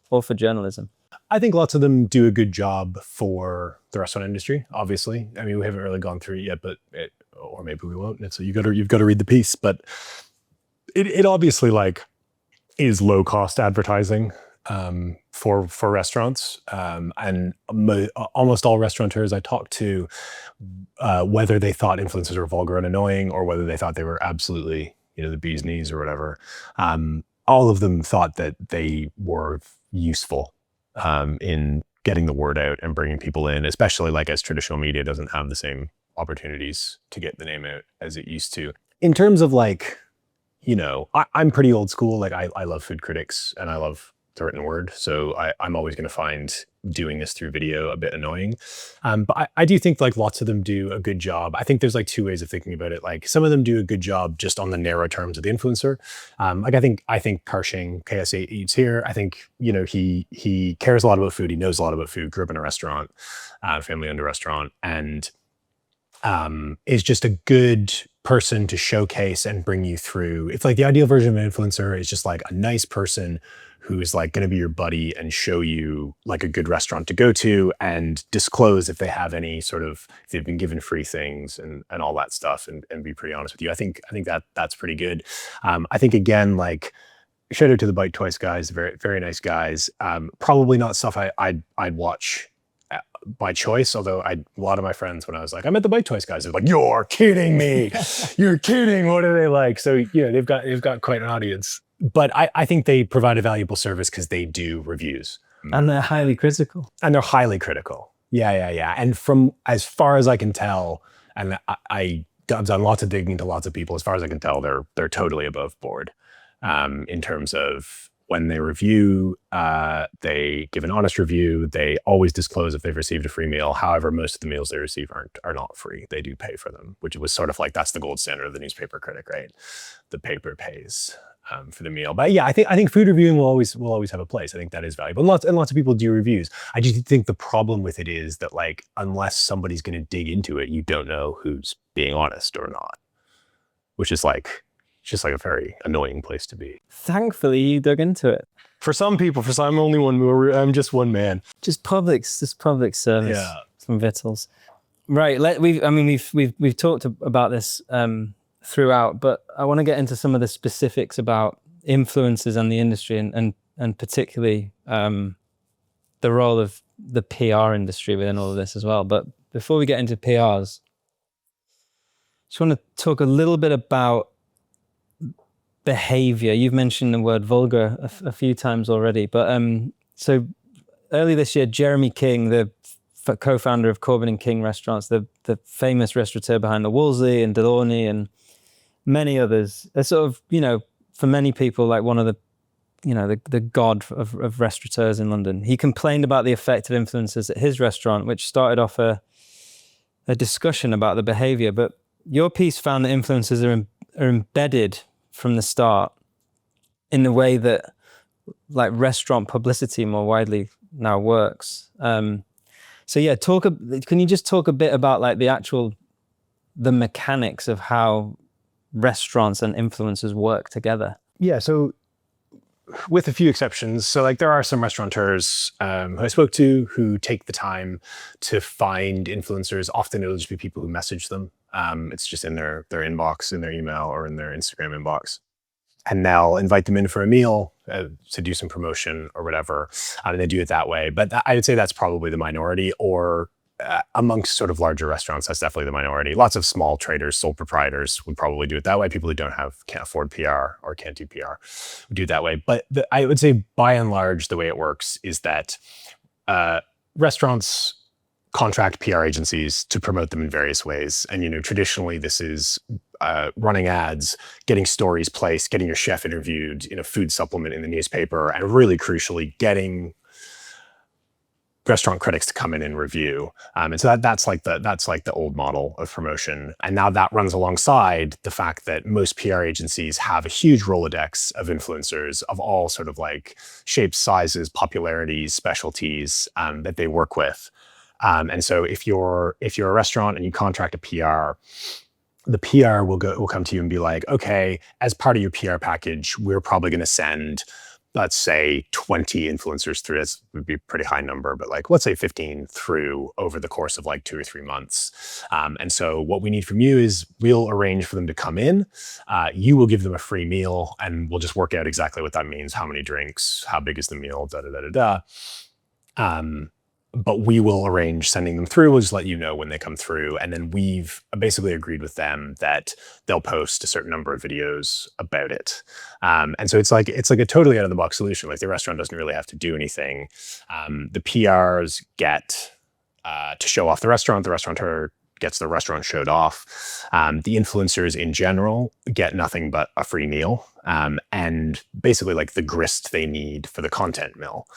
for journalism? I think lots of them do a good job for the restaurant industry. Obviously, I mean, we haven't really gone through it yet, but or maybe we won't. And so you've got to read the piece, but it obviously like is low cost advertising for restaurants, and almost all restaurateurs I talked to, whether they thought influencers were vulgar and annoying, or whether they thought they were absolutely the bee's knees or whatever, all of them thought that they were useful in getting the word out and bringing people in, especially like as traditional media doesn't have the same opportunities to get the name out as it used to. In terms of like, I'm pretty old school. Like I love food critics and I love the written word. So I'm always going to find doing this through video a bit annoying. But I do think like lots of them do a good job. I think there's like two ways of thinking about it. Like some of them do a good job just on the narrow terms of the influencer. Like I think Pershing, KSA Eats Here, I think, he cares a lot about food. He knows a lot about food, grew up in a restaurant, family-owned a restaurant, and is just a good person to showcase and bring you through. It's like the ideal version of an influencer is just like a nice person who's like going to be your buddy and show you like a good restaurant to go to and disclose if they have any sort of, if they've been given free things and all that stuff, and be pretty honest with you. I think that's pretty good. I think again, like, shout out to the Bite Twice guys, very, very nice guys. Probably not stuff I'd watch by choice, although a lot of my friends, when I was like, I'm at the Bite Twice guys, they're like, you're kidding me. You're kidding. What are they like? So, they've got quite an audience. But I think they provide a valuable service because they do reviews. And they're highly critical. Yeah. And from as far as I can tell, and I've done lots of digging into lots of people, as far as I can tell, they're totally above board in terms of when they review, they give an honest review. They always disclose if they've received a free meal. However, most of the meals they receive are not free. They do pay for them, which was sort of like, that's the gold standard of the newspaper critic, right? The paper pays for the meal. But yeah, I think food reviewing will always have a place. I think that is valuable. And lots of people do reviews. I just think the problem with it is that, like, unless somebody's going to dig into it, you don't know who's being honest or not, which is like, it's just like a very annoying place to be. Thankfully, you dug into it. For some people, I'm only one. I'm just one man. Just public service from Vittles. Right. We've talked about this throughout, but I want to get into some of the specifics about influencers and the industry, and particularly the role of the PR industry within all of this as well. But before we get into PRs, just want to talk a little bit about behavior. You've mentioned the word vulgar a few times already, but so early this year, Jeremy King, the co-founder of Corbin and King Restaurants, the famous restaurateur behind the Wolseley and Delaunay and many others, are sort of, for many people, like one of the, the god of restaurateurs in London. He complained about the effect of influencers at his restaurant, which started off a discussion about the behavior. But your piece found that influencers are embedded from the start in the way that, like, restaurant publicity more widely now works. So yeah, can you just talk a bit about like the mechanics of how restaurants and influencers work together? Yeah, so with a few exceptions. So like there are some restaurateurs who I spoke to who take the time to find influencers. Often it'll just be people who message them. It's just in their inbox, in their email, or in their Instagram inbox. and they'll invite them in for a meal to do some promotion or whatever, and they do it that way. But I would say that's probably the minority, or amongst sort of larger restaurants, that's definitely the minority. Lots of small traders, sole proprietors would probably do it that way. People who can't afford PR or can't do PR would do it that way. But I would say by and large, the way it works is that restaurants contract PR agencies to promote them in various ways. And, traditionally this is running ads, getting stories placed, getting your chef interviewed in a food supplement in the newspaper, and really crucially, getting restaurant critics to come in and review. And so that's like the old model of promotion. And now that runs alongside the fact that most PR agencies have a huge Rolodex of influencers of all sort of like shapes, sizes, popularities, specialties that they work with. And so if you're a restaurant and you contract a PR, the PR will come to you and be like, okay, as part of your PR package, we're probably going to send, let's say 20 influencers through. This would be a pretty high number, but like, let's say 15 through over the course of like 2 or 3 months. And so what we need from you is we'll arrange for them to come in. You will give them a free meal, and we'll just work out exactly what that means. How many drinks, how big is the meal, But we will arrange sending them through. We'll just let you know when they come through. And then we've basically agreed with them that they'll post a certain number of videos about it. And so it's like a totally out of the box solution. Like the restaurant doesn't really have to do anything. The PRs get to show off the restaurant. The restaurateur gets the restaurant showed off. The influencers in general get nothing but a free meal, and basically like the grist they need for the content mill,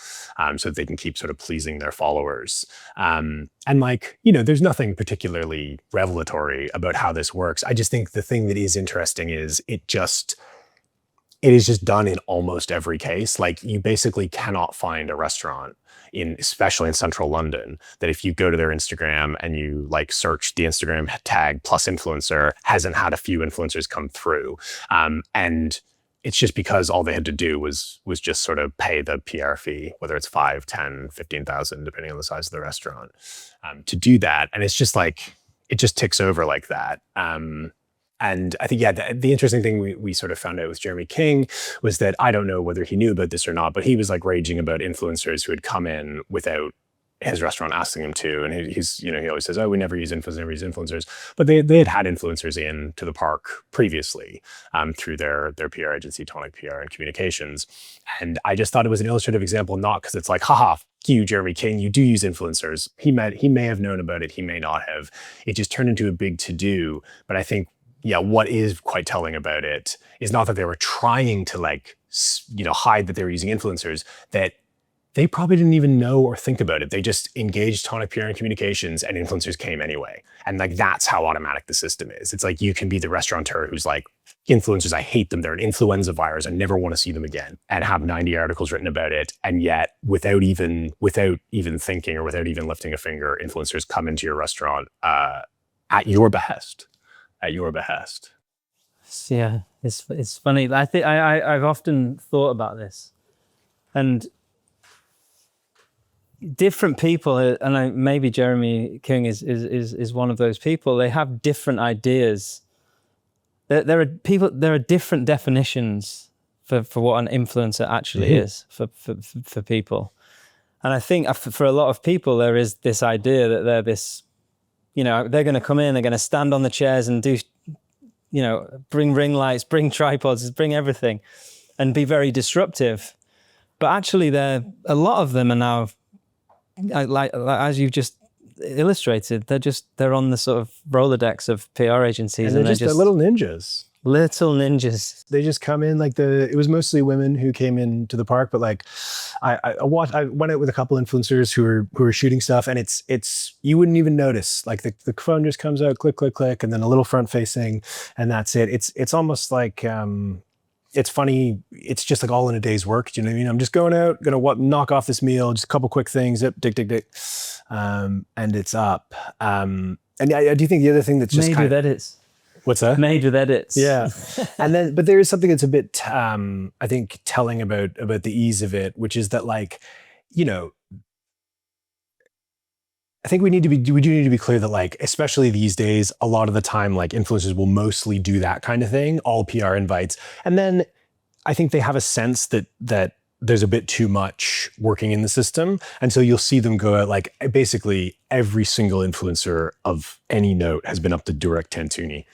so that they can keep sort of pleasing their followers. And like, there's nothing particularly revelatory about how this works. I just think the thing that is interesting is it is just done in almost every case. Like you basically cannot find a restaurant especially in central London, that if you go to their Instagram and you like search the Instagram tag plus influencer, hasn't had a few influencers come through. And it's just because all they had to do was just sort of pay the PR fee, whether it's 5, 10, 15,000, depending on the size of the restaurant, to do that. And it's just like, it just ticks over like that. And I think, the interesting thing we sort of found out with Jeremy King was that, I don't know whether he knew about this or not, but he was like raging about influencers who had come in without his restaurant asking him to. And he always says, oh, we never use influencers. But they had influencers in to the park previously through their PR agency, Tonic PR and Communications. And I just thought it was an illustrative example, not because it's like, haha, you, Jeremy King, you do use influencers. He may have known about it, he may not have. It just turned into a big to-do. But I think, what is quite telling about it is not that they were trying to hide that they were using influencers, that they probably didn't even know or think about it. They just engaged Tonic PR and Communications, and influencers came anyway. And like, that's how automatic the system is. It's like, you can be the restaurateur who's like, influencers, I hate them. They're an influenza virus. I never want to see them again, and have 90 articles written about it. And yet without even thinking or without even lifting a finger, influencers come into your restaurant at your behest. Yeah, it's funny. I think I've often thought about this, and different people, and maybe Jeremy King is one of those people. They have different ideas. There are different definitions for what an influencer actually is for people. And I think for a lot of people, there is this idea that they're this, they're going to come in, they're going to stand on the chairs and do, bring ring lights, bring tripods, bring everything, and be very disruptive. But actually, a lot of them are now, like as you've just illustrated, they're on the sort of Rolodex of PR agencies, and they're just little ninjas. Little ninjas. They just come in it was mostly women who came into the park, but like I went out with a couple influencers who were shooting stuff, and it's you wouldn't even notice. Like the phone just comes out, click, click, click, and then a little front facing, and that's it. It's almost like it's funny. It's just like all in a day's work. Do you know what I mean? I'm just going out, gonna knock off this meal, just a couple quick things, zip, dick, and it's up. And I do think the other thing that's just made with edits. What's that? Made with edits. Yeah. But there is something that's a bit, I think, telling about the ease of it, which is that, like, I think we do need to be clear that, like, especially these days, a lot of the time, like, influencers will mostly do that kind of thing, all PR invites. And then I think they have a sense that there's a bit too much working in the system. And so you'll see them go out, like basically every single influencer of any note has been up to Durek Tantuni,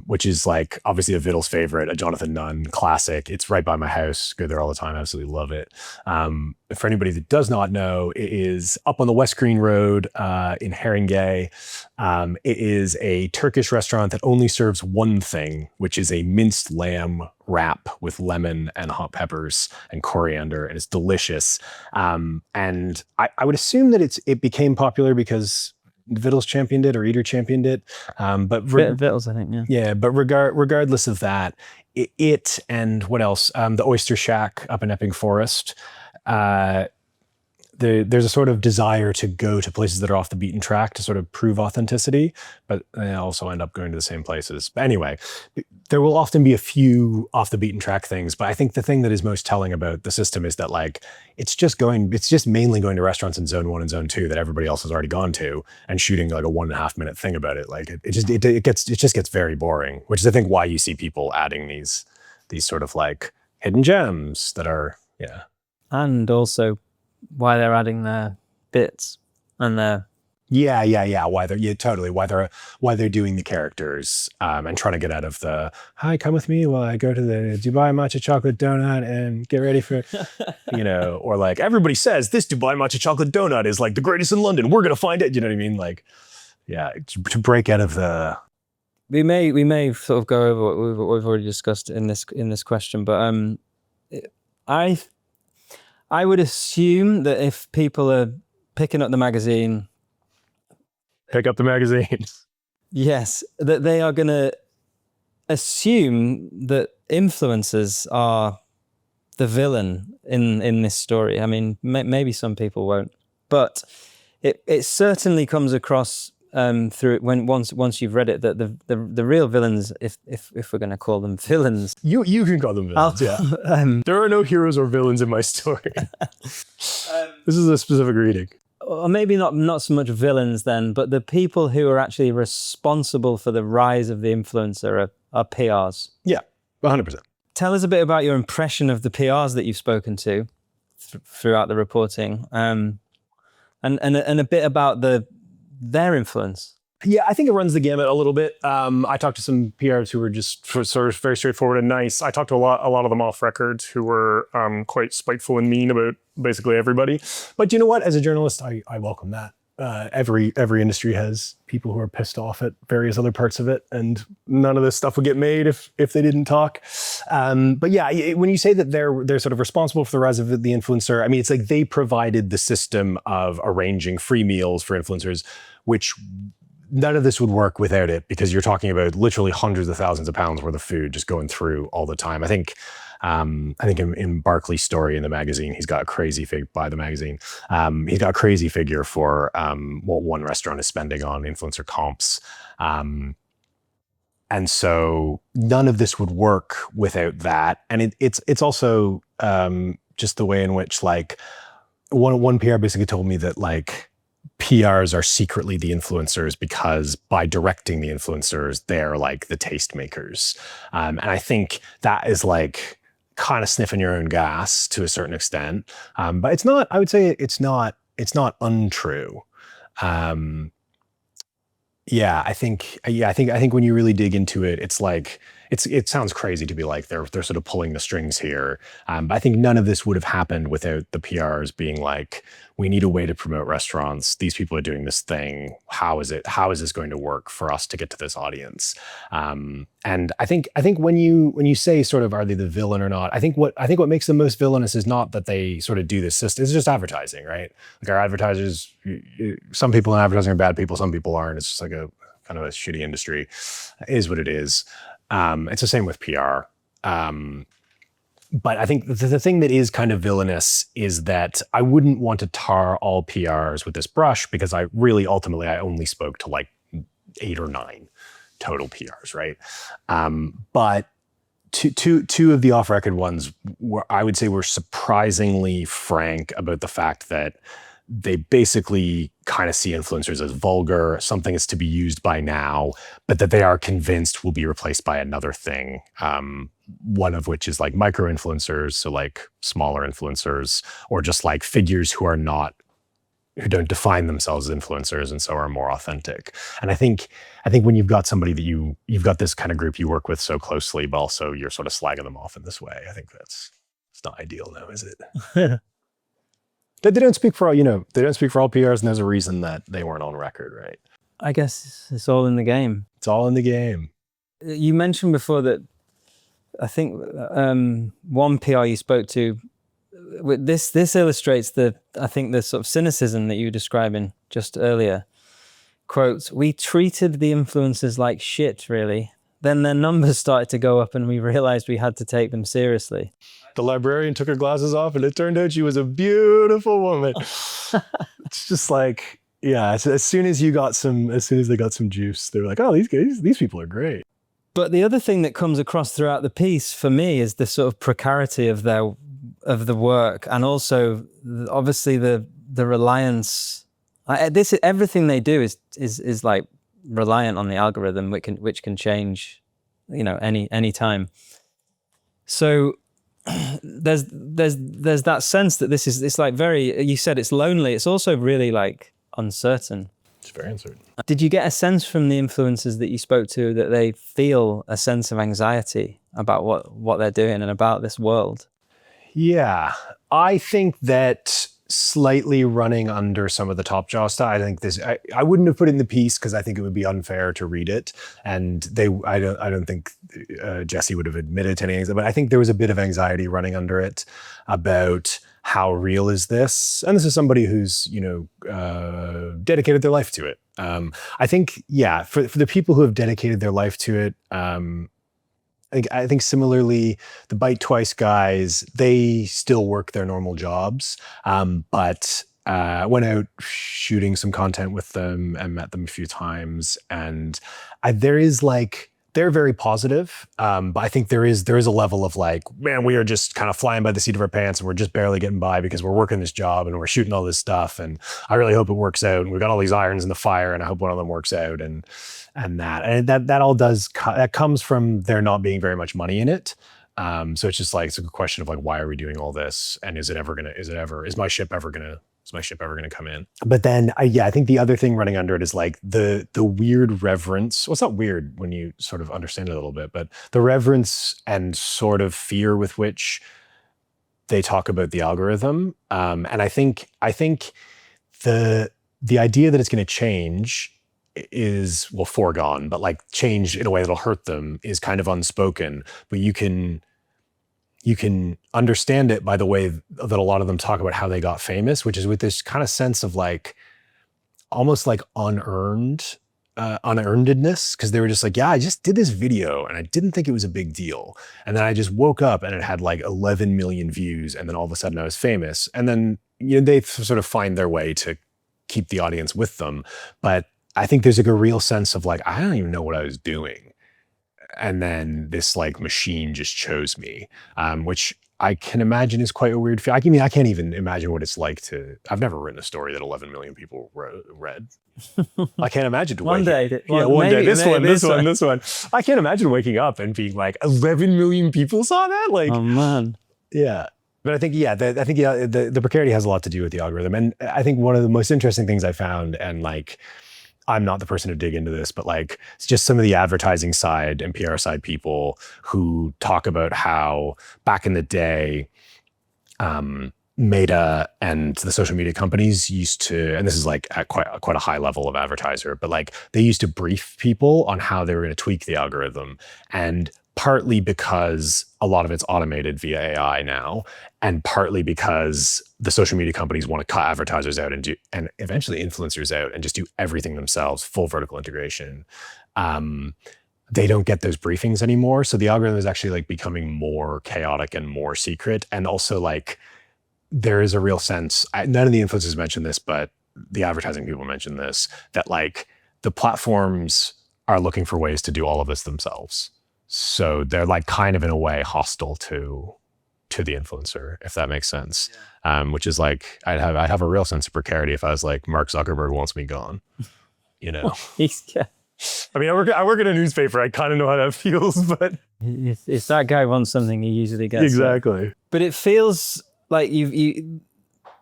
which is like obviously a Vittles favorite, a Jonathan Nunn classic. It's right by my house. Go there all the time. Absolutely love it. For anybody that does not know, it is up on the West Green Road in Haringey. It is a Turkish restaurant that only serves one thing, which is a minced lamb wrap with lemon and hot peppers and coriander, and it's delicious. And I would assume that it became popular because Vittles championed it or Eater championed it. But Vittles, I think, yeah. Yeah, but regardless of that, it and what else? The Oyster Shack up in Epping Forest. There's a sort of desire to go to places that are off the beaten track to sort of prove authenticity, but they also end up going to the same places. But anyway, there will often be a few off the beaten track things, but I think the thing that is most telling about the system is that like it's just mainly going to restaurants in zone 1 and zone 2 that everybody else has already gone to and shooting like a 1.5 minute thing about it. Like it just gets very boring, which is I think why you see people adding these sort of like hidden gems that are, yeah. And also why they're adding their bits and their why they're doing the characters and trying to get out of the hi, come with me while I go to the Dubai matcha chocolate donut and get ready for or like everybody says this Dubai matcha chocolate donut is like the greatest in London, we're gonna find it, you know what I mean? Like, yeah, to break out of the we may sort of go over what we've already discussed in this question, but I would assume that if people are picking up the magazine... Pick up the magazine. Yes, that they are going to assume that influencers are the villain in this story. I mean, maybe some people won't, but it certainly comes across through once you've read it that the real villains, if we're going to call them villains, you can call them villains. There are no heroes or villains in my story. This is a specific reading. Or maybe not so much villains then, but the people who are actually responsible for the rise of the influencer are PRs. Yeah, 100%. Tell us a bit about your impression of the PRs that you've spoken to throughout the reporting, and a bit about their influence. Yeah, I think it runs the gamut a little bit. I talked to some PRs who were just sort of very straightforward and nice. I talked to a lot of them off record who were quite spiteful and mean about basically everybody. But you know what? As a journalist, I welcome that. Every industry has people who are pissed off at various other parts of it, and none of this stuff would get made if they didn't talk. But yeah, when you say that they're sort of responsible for the rise of the influencer, I mean, it's like they provided the system of arranging free meals for influencers, which none of this would work without it, because you're talking about literally hundreds of thousands of pounds worth of food just going through all the time. I think in Barclay's story in the magazine, he's got a crazy he's got a crazy figure for what one restaurant is spending on influencer comps. And so none of this would work without that. And it's also just the way in which like one PR basically told me that like PRs are secretly the influencers because by directing the influencers, they're like the tastemakers. And I think that is like kind of sniffing your own gas to a certain extent. But it's not, I would say it's not untrue. I think when you really dig into it, it's like, it sounds crazy to be like, they're sort of pulling the strings here. But I think none of this would have happened without the PRs being like, we need a way to promote restaurants. These people are doing this thing. How is this going to work for us to get to this audience? And I think when you say sort of, are they the villain or not? I think what makes them most villainous is not that they sort of do this system. It's just advertising, right? Like our advertisers, some people in advertising are bad people, some people aren't. It's just like a kind of a shitty industry. It is what it is. It's the same with PR. But I think the thing that is kind of villainous is that I wouldn't want to tar all PRs with this brush, because I only spoke to like 8 or 9 total PRs, right? But two of the off-record ones I would say were surprisingly frank about the fact that they basically kind of see influencers as vulgar, something that's to be used by now, but that they are convinced will be replaced by another thing one of which is like micro influencers, so like smaller influencers, or just like figures who don't define themselves as influencers and so are more authentic. And I think when you've got somebody that you've got this kind of group you work with so closely, but also you're sort of slagging them off in this way, I think it's not ideal now, is it? They don't speak for all, they don't speak for all PRs, and there's a reason that they weren't on record, right? I guess it's all in the game. It's all in the game. You mentioned before that I think one PR you spoke to, this illustrates the sort of cynicism that you were describing just earlier. Quote, "We treated the influencers like shit, really. Then their numbers started to go up and we realized we had to take them seriously." The librarian took her glasses off and it turned out she was a beautiful woman. It's just like, yeah, as soon as they got some juice, they were like, oh, these people are great. But the other thing that comes across throughout the piece for me is the sort of precarity of the work, and also obviously the reliance. Everything they do is like reliant on the algorithm, which can change, any time. So there's that sense that it's like very, you said it's lonely. It's also really like uncertain. It's very uncertain. Did you get a sense from the influencers that you spoke to that they feel a sense of anxiety about what they're doing and about this world? Yeah, I think that slightly running under some of the top jaw stuff. I think I wouldn't have put it in the piece because I think it would be unfair to read it, and I don't think Jesse would have admitted to anything, but I think there was a bit of anxiety running under it about how real is this, and this is somebody who's dedicated their life to it. I think for the people who have dedicated their life to it. I think similarly, the Bite Twice guys, they still work their normal jobs, but went out shooting some content with them and met them a few times. And they're very positive, but I think there is a level of like, man, we are just kind of flying by the seat of our pants and we're just barely getting by because we're working this job and we're shooting all this stuff. And I really hope it works out. And we've got all these irons in the fire and I hope one of them works out. And that all that comes from there not being very much money in it. So it's just like, it's a question of like, why are we doing all this? And is my ship ever gonna come in? But then, I think the other thing running under it is like the weird reverence. Well, it's not weird when you sort of understand it a little bit, but the reverence and sort of fear with which they talk about the algorithm. And I think the idea that it's going to change is, well, foregone, but like change in a way that'll hurt them is kind of unspoken, but you can understand it by the way that a lot of them talk about how they got famous, which is with this kind of sense of like, almost like unearnedness. Cause they were just like, yeah, I just did this video and I didn't think it was a big deal. And then I just woke up and it had like 11 million views. And then all of a sudden I was famous. And then, they sort of find their way to keep the audience with them. But I think there's like a real sense of like, I don't even know what I was doing. And then this like machine just chose me, which I can imagine is quite a weird feel. I can't even imagine what it's like I've never written a story that 11 million people read. I can't imagine. One day. This one. I can't imagine waking up and being like 11 million people saw that. Like, oh man. Yeah. But I think, the precarity has a lot to do with the algorithm. And I think one of the most interesting things I found, and like, I'm not the person to dig into this, but like, it's just some of the advertising side and PR side people who talk about how back in the day, Meta and the social media companies used to, and this is like at quite a high level of advertiser, but like they used to brief people on how they were going to tweak the algorithm. And partly because a lot of it's automated via AI now, and partly because the social media companies want to cut advertisers out and eventually influencers out and just do everything themselves, full vertical integration. They don't get those briefings anymore. So the algorithm is actually like becoming more chaotic and more secret. And also like, there is a real sense, none of the influencers mentioned this, but the advertising people mentioned this, that like the platforms are looking for ways to do all of this themselves. So they're like kind of in a way hostile to the influencer, if that makes sense. Yeah. Which is like, I'd have a real sense of precarity if I was like, Mark Zuckerberg wants me gone, Yeah. I mean, I work at a newspaper. I kind of know how that feels, but If that guy wants something, he usually gets it. Exactly. But it feels like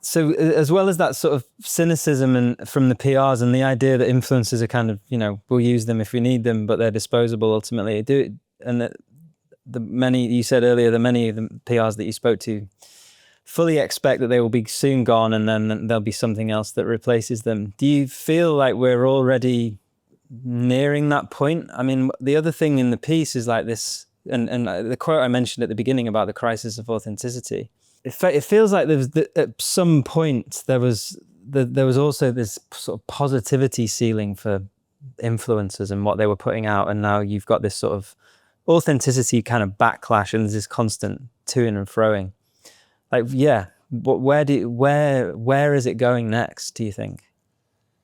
so as well as that sort of cynicism and from the PRs and the idea that influencers are kind of, we'll use them if we need them, but they're disposable ultimately. And you said earlier that many of the PRs that you spoke to fully expect that they will be soon gone and then there'll be something else that replaces them. Do you feel like we're already nearing that point? I mean, the other thing in the piece is like this, and the quote I mentioned at the beginning about the crisis of authenticity. It feels like at some point there was also this sort of positivity ceiling for influencers and what they were putting out, and now you've got this sort of authenticity kind of backlash and this constant to-ing and froing. Like, yeah, but where is it going next, do you think?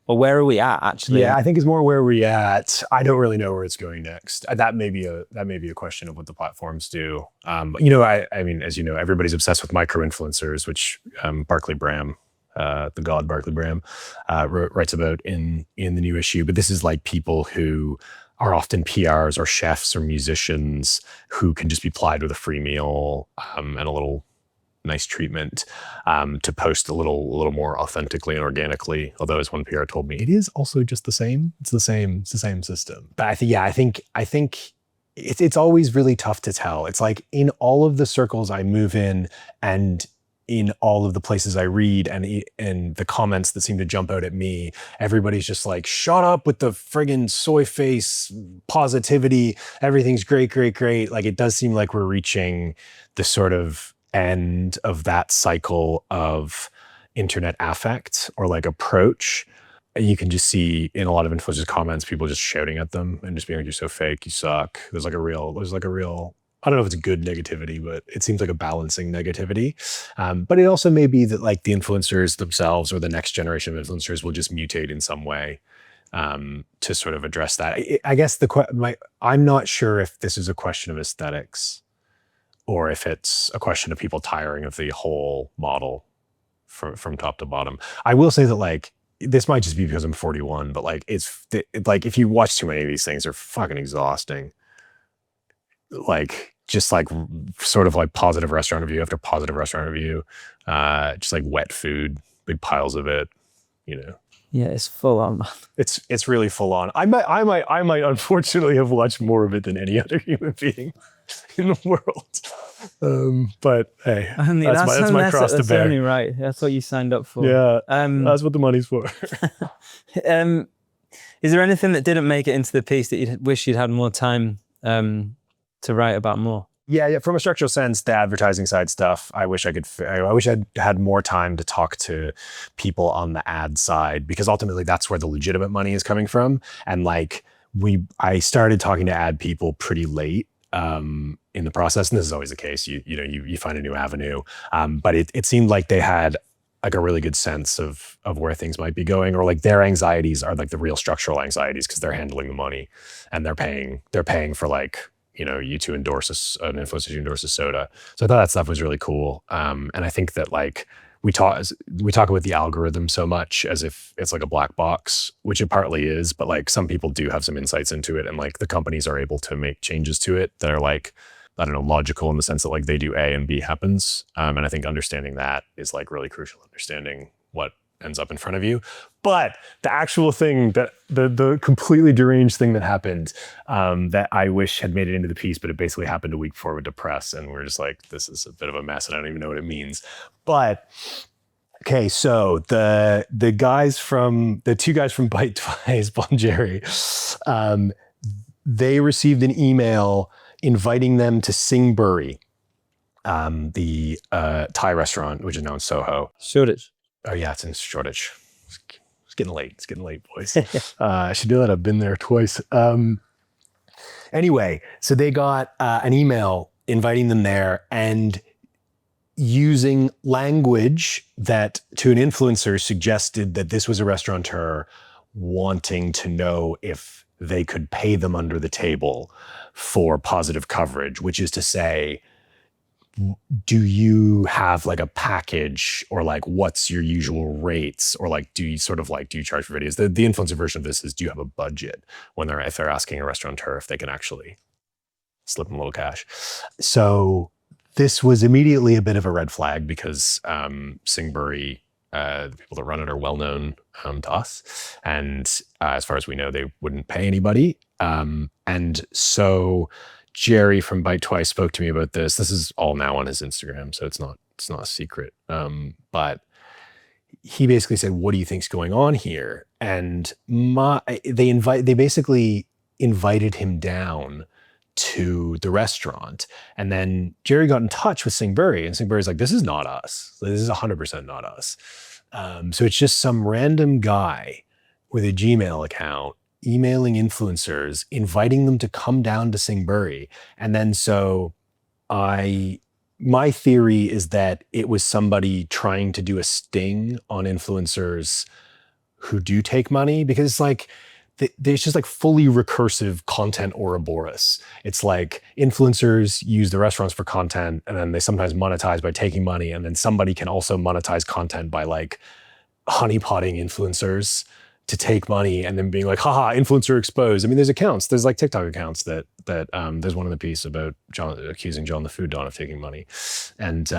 Or where are we at, actually? Yeah, I think it's more where we're at. I don't really know where it's going next. That may be a question of what the platforms do. I mean, as you know, everybody's obsessed with micro-influencers, which Barclay Bram, the god Barclay Bram, writes about in the new issue. But this is like people who are often PRs or chefs or musicians who can just be plied with a free meal and a little nice treatment to post a little more authentically and organically. Although, as one PR told me, it is also just the same. It's the same system. But I think it's always really tough to tell. It's like in all of the circles I move in and in all of the places I read and the comments that seem to jump out at me, everybody's just like, shut up with the friggin' soy face positivity. Everything's great. Like, it does seem like we're reaching the sort of end of that cycle of internet affect or like approach. And you can just see in a lot of influencers comments, people just shouting at them and just being like, you're so fake, you suck. There's like a real, I don't know if it's a good negativity, but it seems like a balancing negativity. But it also may be that like the influencers themselves or the next generation of influencers will just mutate in some way to sort of address that. I guess I'm not sure if this is a question of aesthetics or if it's a question of people tiring of the whole model from top to bottom. I will say that like, this might just be because I'm 41, but like, it's like, if you watch too many of these things, they're fucking exhausting. Like, just like sort of like positive restaurant review after positive restaurant review, just like wet food, big piles of it, Yeah, it's full on. It's really full on. I might unfortunately have watched more of it than any other human being in the world. But hey, that's my cross to bear. That's only right. That's what you signed up for. Yeah, that's what the money's for. Is there anything that didn't make it into the piece that you wish you'd had more time to write about more? Yeah. From a structural sense, the advertising side stuff, I wish I'd had more time to talk to people on the ad side, because ultimately that's where the legitimate money is coming from. And like I started talking to ad people pretty late in the process, and this is always the case. You find a new avenue, but it seemed like they had like a really good sense of where things might be going, or like their anxieties are like the real structural anxieties because they're handling the money and they're paying for like, you to endorse an influencer to endorse a soda. So I thought that stuff was really cool. And I think that like we talk about the algorithm so much as if it's like a black box, which it partly is, but like some people do have some insights into it, and like the companies are able to make changes to it that are like, I don't know, logical in the sense that like they do A and B happens. And I think understanding that is like really crucial, understanding what ends up in front of you. But the actual thing that the completely deranged thing that happened that I wish had made it into the piece, but it basically happened a week before with the press, and we're just like, this is a bit of a mess and I don't even know what it means. But okay, so the two guys from Bite Twice, Bon Jerry, they received an email inviting them to Singbury, the Thai restaurant, which is now in Soho. Shoreditch. Oh yeah, it's in Shoreditch. It's getting late. It's getting late, boys. I should do that. I've been there twice. Anyway, so they got an email inviting them there and using language that to an influencer suggested that this was a restaurateur wanting to know if they could pay them under the table for positive coverage, which is to say, do you have like a package, or like what's your usual rates, or like do you charge for videos? The influencer version of this is, do you have a budget if they're asking a restaurateur if they can actually slip him a little cash. So this was immediately a bit of a red flag because Singbury, the people that run it are well known to us. And as far as we know, they wouldn't pay anybody. And so Jerry from Bite Twice spoke to me about this. This is all now on his Instagram, so it's not a secret. But he basically said, "What do you think's going on here?" And they basically invited him down to the restaurant. And then Jerry got in touch with Singbury, and Singbury's like, "This is not us. This is 100% not us." So it's just some random guy with a Gmail account emailing influencers, inviting them to come down to Singbury. And then my theory is that it was somebody trying to do a sting on influencers who do take money, because it's like, there's just like fully recursive content Ouroboros. It's like influencers use the restaurants for content, and then they sometimes monetize by taking money. And then somebody can also monetize content by like honeypotting influencers to take money and then being like, haha, influencer exposed. I mean, there's accounts, there's like TikTok accounts that there's one in the piece about accusing John the Food Don of taking money. And,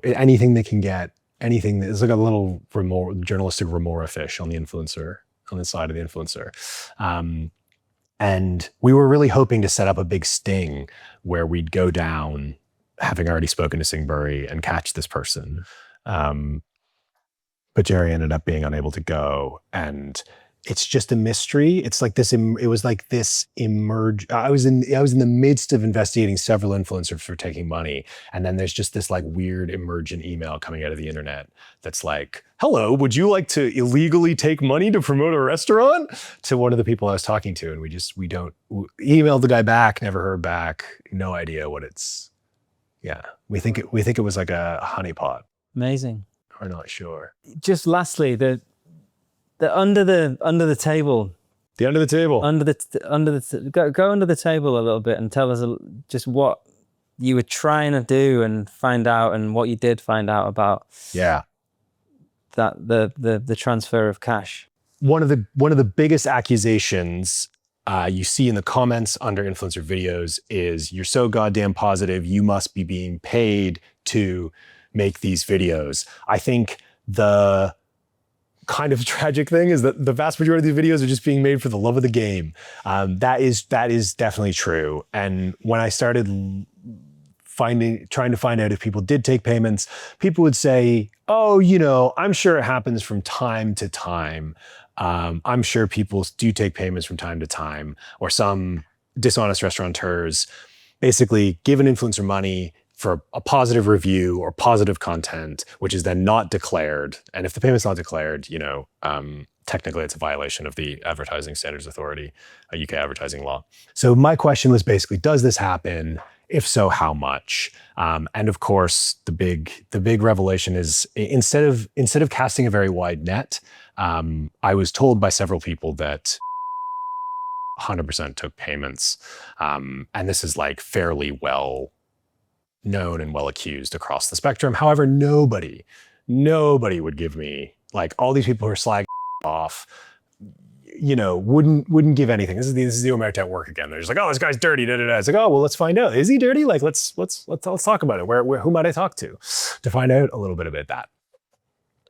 anything they can get, anything that's like a little journalistic remora fish on the influencer, on the side of the influencer. And we were really hoping to set up a big sting where we'd go down, having already spoken to Singbury, and catch this person. But Jerry ended up being unable to go, and it's just a mystery. It's like this. It was like this emerge. I was in the midst of investigating several influencers for taking money, and then there's just this like weird emergent email coming out of the internet that's like, "Hello, would you like to illegally take money to promote a restaurant?" To one of the people I was talking to, and we emailed the guy back, never heard back, no idea what it's. Yeah, we think it was like a honeypot. Amazing. We're not sure. Just lastly, the under the table. The under the table. Go under the table a little bit and tell us just what you were trying to do and find out, and what you did find out about. Yeah. That the transfer of cash. One of the biggest accusations you see in the comments under influencer videos is, "You're so goddamn positive you must be being paid to make these videos." I think the kind of tragic thing is that the vast majority of these videos are just being made for the love of the game. That is definitely true. And when I started trying to find out if people did take payments, people would say, "Oh, I'm sure it happens from time to time. I'm sure people do take payments from time to time." Or some dishonest restaurateurs basically give an influencer money for a positive review or positive content, which is then not declared. And if the payment's not declared, technically it's a violation of the Advertising Standards Authority, a UK advertising law. So my question was basically, does this happen? If so, how much? And of course, the big revelation is, instead of casting a very wide net, I was told by several people that 100% took payments. And this is like fairly well known and well accused across the spectrum. However, nobody would give me, like, all these people who are slagging off, wouldn't give anything. This is the Omerta at work again. They're just like, "Oh, this guy's dirty." Da, da, da. It's like, "Oh, well, let's find out. Is he dirty? Like, let's talk about it. Who might I talk to find out a little bit about that?"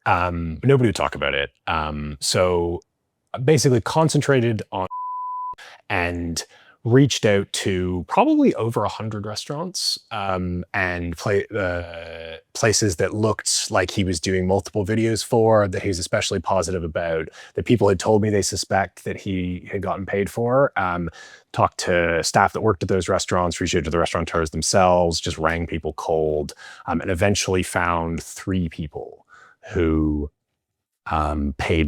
But nobody would talk about it. So basically concentrated on and reached out to probably over 100 restaurants and places that looked like he was doing multiple videos for, that he was especially positive about, that people had told me they suspect that he had gotten paid for. Talked to staff that worked at those restaurants, reached out to the restaurateurs themselves, just rang people cold, and eventually found 3 people who paid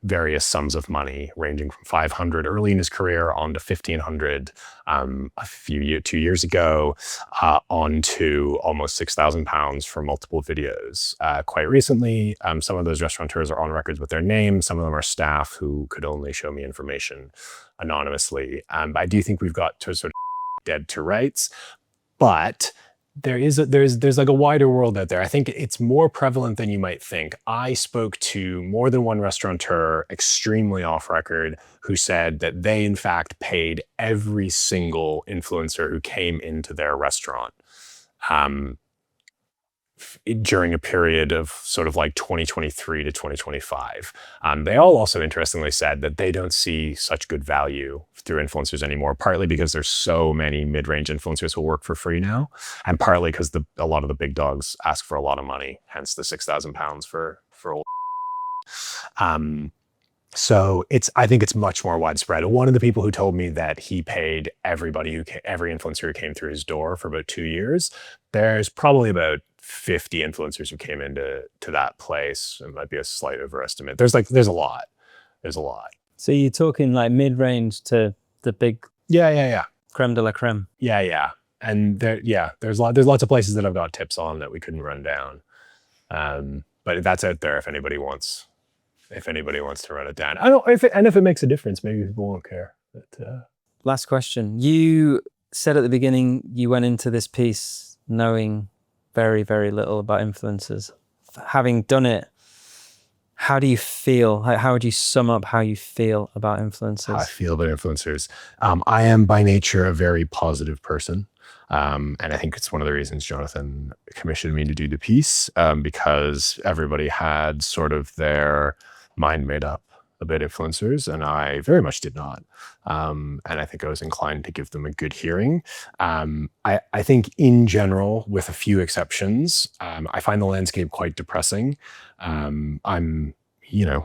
various sums of money, ranging from $500 early in his career on to $1,500 2 years ago, on to almost £6,000 for multiple videos. Quite recently, some of those restaurateurs are on records with their names. Some of them are staff who could only show me information anonymously. But I do think we've got to sort of dead to rights. But there's like a wider world out there. I think it's more prevalent than you might think. I spoke to more than one restaurateur, extremely off record, who said that they in fact paid every single influencer who came into their restaurant during a period of sort of like 2023 to 2025. They all also interestingly said that they don't see such good value through influencers anymore, partly because there's so many mid-range influencers who work for free now, and partly because a lot of the big dogs ask for a lot of money, hence the £6,000 for old. So I think it's much more widespread. One of the people who told me that he paid every influencer who came through his door for about 2 years, there's probably about 50 influencers who came into that place. It might be a slight overestimate. There's a lot. So you're talking like mid-range to the big creme de la creme. Yeah. And there's lots of places that I've got tips on that we couldn't run down. But that's out there if anybody wants to run it down. I don't if it makes a difference, maybe people won't care. But, Last question. You said at the beginning you went into this piece knowing very, very little about influencers. Having done it, how do you feel? How would you sum up how you feel about influencers? How I feel about influencers. I am by nature a very positive person. And I think it's one of the reasons Jonathan commissioned me to do the piece, because everybody had sort of their mind made up about influencers, and I very much did not. And I think I was inclined to give them a good hearing. I think in general, with a few exceptions, I find the landscape quite depressing. I'm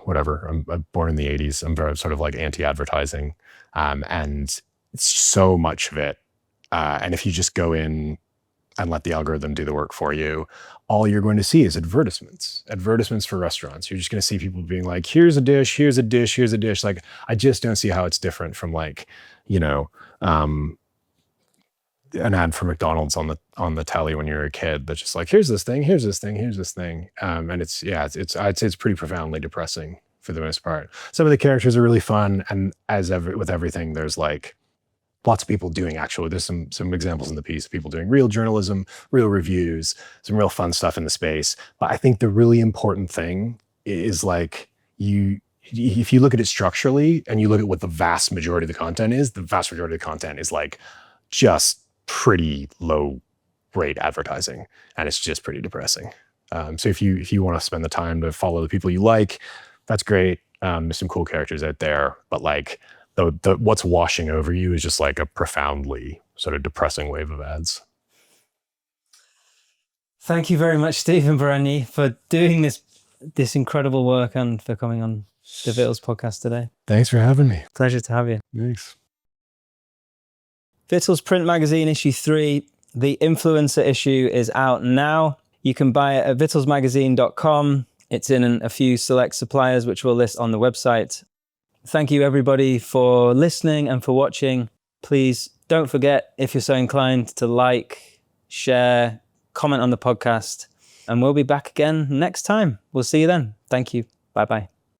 whatever. I'm born in the 80s. I'm very sort of like anti-advertising. And it's so much of it. And if you just go in and let the algorithm do the work for you, all you're going to see is advertisements for restaurants. You're just going to see people being like, here's a dish, here's a dish, here's a dish. Like, I just don't see how it's different from like, an ad for McDonald's on the telly when you're a kid that's just like, here's this thing, here's this thing, here's this thing. And I'd say it's pretty profoundly depressing for the most part. Some of the characters are really fun. And with everything, there's like, lots of people doing there's some examples in the piece of people doing real journalism, real reviews, some real fun stuff in the space. But I think the really important thing is like if you look at it structurally and you look at what the vast majority of the content is like just pretty low rate advertising. And it's just pretty depressing. So if you want to spend the time to follow the people you like, that's great. There's some cool characters out there, but like, what's washing over you is just like a profoundly sort of depressing wave of ads. Thank you very much, Stephen Buranyi, for doing this incredible work and for coming on the Vittles podcast today. Thanks for having me. Pleasure to have you. Thanks. Vittles Print Magazine issue 3, the influencer issue, is out now. You can buy it at vittlesmagazine.com. It's in a few select suppliers, which we'll list on the website. Thank you, everybody, for listening and for watching. Please don't forget, if you're so inclined, to like, share, comment on the podcast, and we'll be back again next time. We'll see you then. Thank you. Bye-bye.